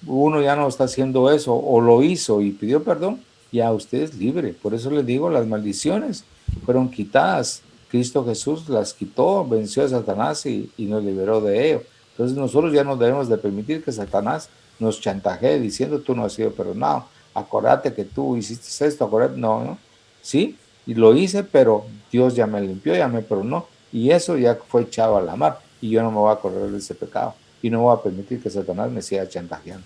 Speaker 1: uno ya no está haciendo eso o lo hizo y pidió perdón, ya usted es libre. Por eso les digo, las maldiciones fueron quitadas. Cristo Jesús las quitó, venció a Satanás y nos liberó de ello. Entonces nosotros ya no debemos de permitir que Satanás nos chantajee diciendo tú no has sido perdonado. Acordate que tú hiciste esto, acordate, no, no. Sí, y lo hice, pero Dios ya me limpió, ya me perdonó. Y eso ya fue echado a la mar. Y yo no me voy a acordar de ese pecado y no voy a permitir que Satanás me siga chantajeando.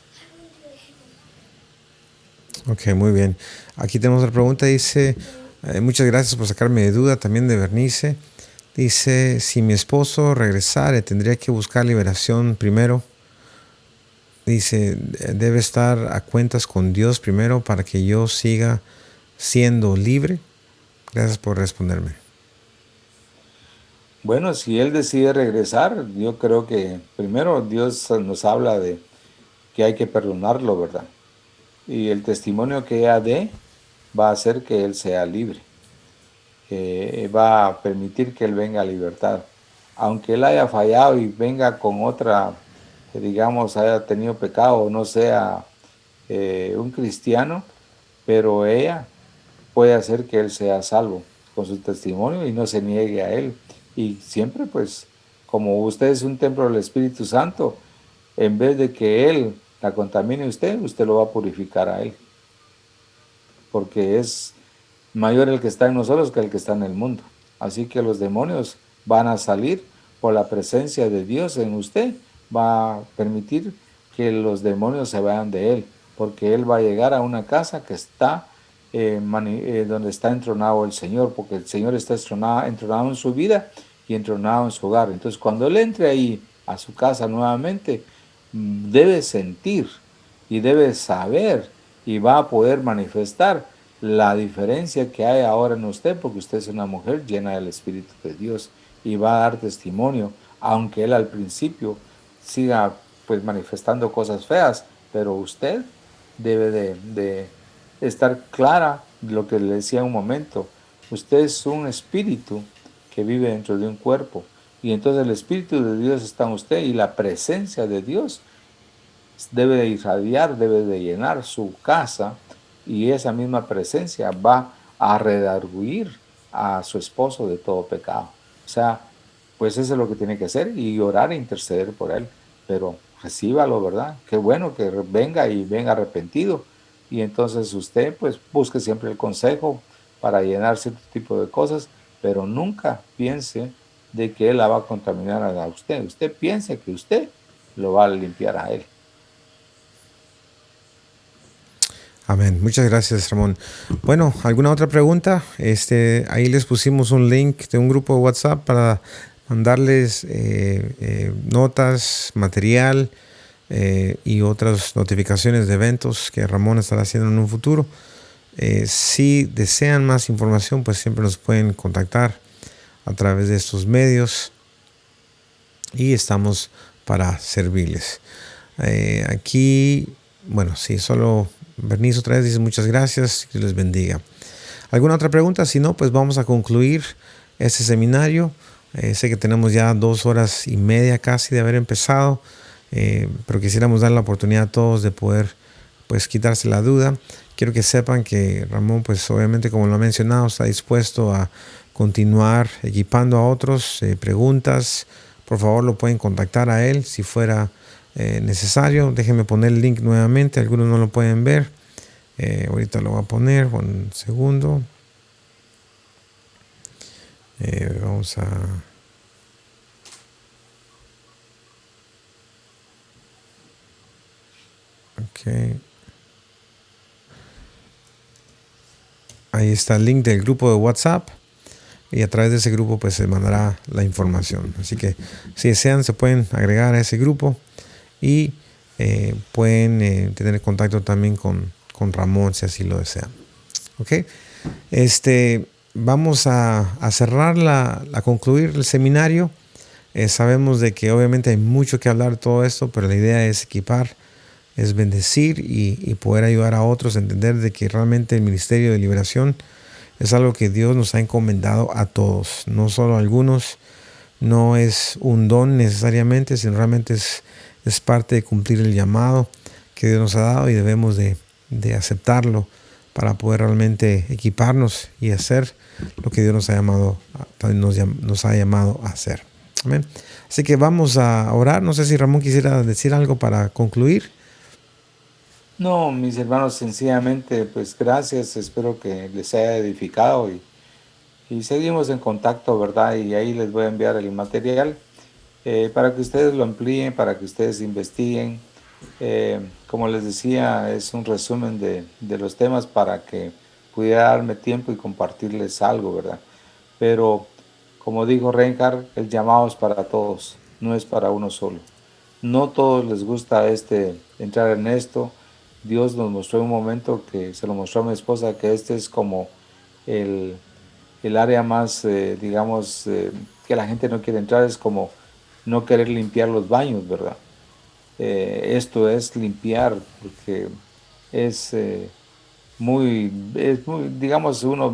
Speaker 2: Ok, muy bien. Aquí tenemos otra pregunta. Dice, muchas gracias por sacarme de duda también de Bernice. Dice, si mi esposo regresara, tendría que buscar liberación primero. Dice, debe estar a cuentas con Dios primero para que yo siga siendo libre. Gracias por responderme.
Speaker 1: Bueno, si él decide regresar, yo creo que primero Dios nos habla de que hay que perdonarlo, ¿verdad? Y el testimonio que ella dé va a hacer que él sea libre. Va a permitir que él venga a libertad. Aunque él haya fallado y venga con otra, que digamos, haya tenido pecado o no sea un cristiano, pero ella puede hacer que él sea salvo con su testimonio y no se niegue a él. Y siempre, pues, como usted es un templo del Espíritu Santo, en vez de que él la contamine usted, usted lo va a purificar a él, porque es mayor el que está en nosotros que el que está en el mundo. Así que los demonios van a salir por la presencia de Dios en usted, va a permitir que los demonios se vayan de él, porque él va a llegar a una casa que está donde está entronado el Señor, porque el Señor está entronado en su vida y entronado en su hogar. Entonces, cuando él entre ahí a su casa nuevamente, debe sentir y debe saber y va a poder manifestar la diferencia que hay ahora en usted, porque usted es una mujer llena del Espíritu de Dios y va a dar testimonio, aunque él al principio siga pues manifestando cosas feas, pero usted debe de estar clara de lo que le decía un momento. Usted es un espíritu que vive dentro de un cuerpo y entonces el Espíritu de Dios está en usted y la presencia de Dios debe de irradiar, debe de llenar su casa y esa misma presencia va a redarguir a su esposo de todo pecado. O sea, pues eso es lo que tiene que hacer y orar e interceder por él. Pero recíbalo, ¿verdad? Qué bueno que venga y venga arrepentido. Y entonces usted pues busque siempre el consejo para llenar cierto tipo de cosas, pero nunca piense de que él la va a contaminar a usted. Usted piense que usted lo va a limpiar a él.
Speaker 2: Amén. Muchas gracias, Ramón. Bueno, ¿alguna otra pregunta? Ahí les pusimos un link de un grupo de WhatsApp para mandarles notas, material y otras notificaciones de eventos que Ramón estará haciendo en un futuro. Si desean más información, pues siempre nos pueden contactar a través de estos medios y estamos para servirles. Aquí, bueno, sí, solo Bernice otra vez dice muchas gracias, que les bendiga. ¿Alguna otra pregunta? Si no, pues vamos a concluir este seminario. Sé que tenemos ya 2 horas y media casi de haber empezado, pero quisiéramos dar la oportunidad a todos de poder pues quitarse la duda. Quiero que sepan que Ramón, pues obviamente como lo ha mencionado, está dispuesto a continuar equipando a otros. Preguntas, por favor lo pueden contactar a él si fuera necesario. Déjenme poner el link nuevamente, algunos no lo pueden ver. Ahorita lo voy a poner, un segundo. Vamos a... Ok. Ahí está el link del grupo de WhatsApp y a través de ese grupo pues se mandará la información. Así que si desean se pueden agregar a ese grupo y pueden tener contacto también con Ramón si así lo desean. Ok. Vamos a cerrar a concluir el seminario. Sabemos de que obviamente hay mucho que hablar de todo esto, pero la idea es equipar, es bendecir y poder ayudar a otros a entender de que realmente el ministerio de liberación es algo que Dios nos ha encomendado a todos, no solo a algunos. No es un don necesariamente, sino realmente es parte de cumplir el llamado que Dios nos ha dado y debemos de aceptarlo para poder realmente equiparnos y hacer lo que Dios nos ha llamado a hacer. Amén. Así que vamos a orar. No sé si Ramón quisiera decir algo para concluir.
Speaker 1: No, mis hermanos, sencillamente, pues gracias, espero que les haya edificado y seguimos en contacto, ¿verdad? Y ahí les voy a enviar el material para que ustedes lo amplíen, para que ustedes investiguen. Como les decía, es un resumen de los temas para que pudiera darme tiempo y compartirles algo, ¿verdad? Pero, como dijo Reinhard, el llamado es para todos, no es para uno solo. No todos les gusta entrar en esto. Dios nos mostró en un momento que se lo mostró a mi esposa, que este es como el área más, digamos, que la gente no quiere entrar, es como no querer limpiar los baños, ¿verdad? Esto es limpiar, porque es muy, digamos, uno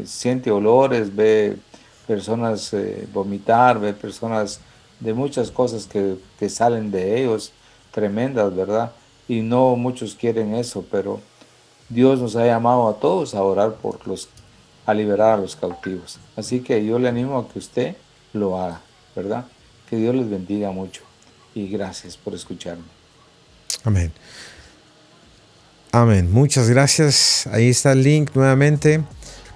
Speaker 1: siente olores, ve personas vomitar, ve personas de muchas cosas que salen de ellos, tremendas, ¿verdad? Y no muchos quieren eso, pero Dios nos ha llamado a todos a orar a liberar a los cautivos. Así que yo le animo a que usted lo haga, ¿verdad? Que Dios les bendiga mucho y gracias por escucharme.
Speaker 2: Amén. Amén. Muchas gracias. Ahí está el link nuevamente.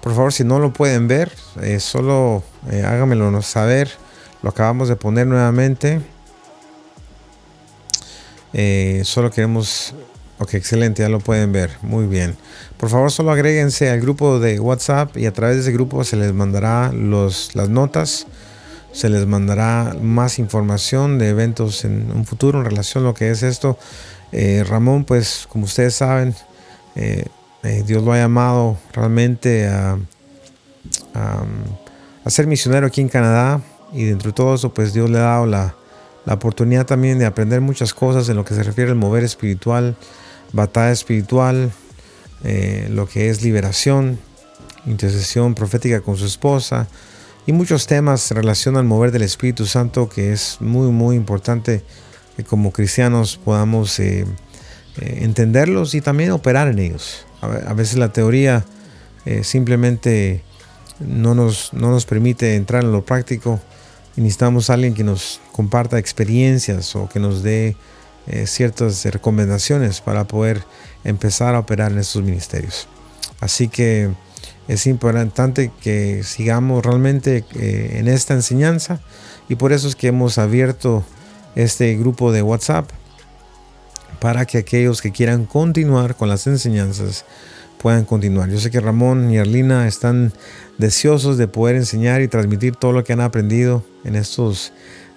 Speaker 2: Por favor, si no lo pueden ver, solo háganmelo saber. Lo acabamos de poner nuevamente. Solo queremos... Ok, excelente, ya lo pueden ver. Muy bien. Por favor, solo agréguense al grupo de WhatsApp y a través de ese grupo se les mandará las notas. Se les mandará más información de eventos en un futuro en relación a lo que es esto. Ramón, pues como ustedes saben, Dios lo ha llamado realmente a ser misionero aquí en Canadá, y dentro de todo eso pues Dios le ha dado la oportunidad también de aprender muchas cosas en lo que se refiere al mover espiritual, batalla espiritual, lo que es liberación, intercesión profética con su esposa y muchos temas en relación al mover del Espíritu Santo, que es muy muy importante que como cristianos podamos entenderlos y también operar en ellos. A veces la teoría simplemente no nos permite entrar en lo práctico y necesitamos a alguien que nos comparta experiencias o que nos dé ciertas recomendaciones para poder empezar a operar en estos ministerios. Así que es importante que sigamos realmente en esta enseñanza, y por eso es que hemos abierto este grupo de WhatsApp para que aquellos que quieran continuar con las enseñanzas puedan continuar. Yo sé que Ramón y Arlina están deseosos de poder enseñar y transmitir todo lo que han aprendido en estos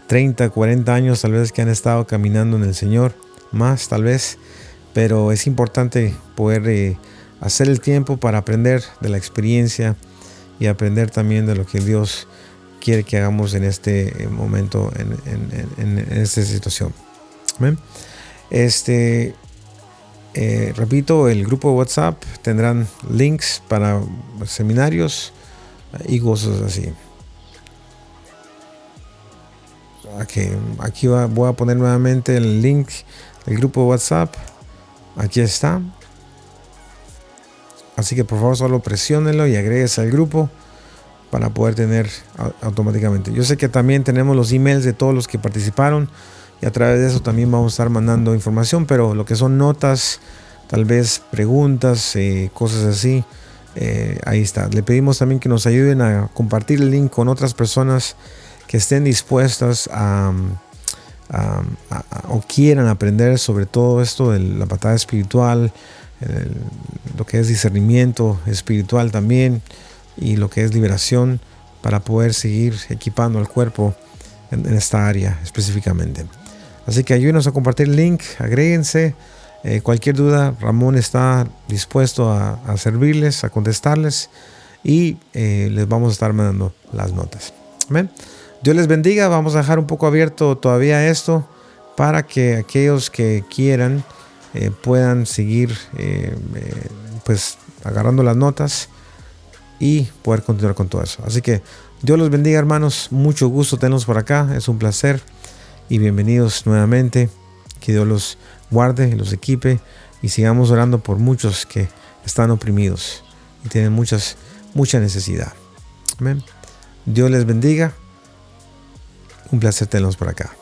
Speaker 2: 30, 40 años tal vez que han estado caminando en el Señor, más tal vez, pero es importante poder hacer el tiempo para aprender de la experiencia y aprender también de lo que Dios quiere que hagamos en este momento, en esta situación. ¿Ven? Repito, el grupo de WhatsApp tendrán links para seminarios y cosas así. Aquí voy a poner nuevamente el link del grupo de WhatsApp. Aquí está. Así que por favor solo presiónenlo y agréguese al grupo para poder tener automáticamente. Yo sé que también tenemos los emails de todos los que participaron, y a través de eso también vamos a estar mandando información, pero lo que son notas, tal vez preguntas, cosas así, ahí está. Le pedimos también que nos ayuden a compartir el link con otras personas que estén dispuestas o quieran aprender sobre todo esto de la batalla espiritual, lo que es discernimiento espiritual también, y lo que es liberación, para poder seguir equipando al cuerpo en esta área específicamente. Así que ayúdenos a compartir el link, agréguense. Cualquier duda, Ramón está dispuesto a servirles, a contestarles, y les vamos a estar mandando las notas. Amén. Dios les bendiga. Vamos a dejar un poco abierto todavía esto para que aquellos que quieran puedan seguir pues agarrando las notas y poder continuar con todo eso. Así que Dios los bendiga, hermanos. Mucho gusto tenerlos por acá. Es un placer y bienvenidos nuevamente. Que Dios los guarde, los equipe, y sigamos orando por muchos que están oprimidos y tienen mucha necesidad. Amén. Dios les bendiga. Un placer tenerlos por acá.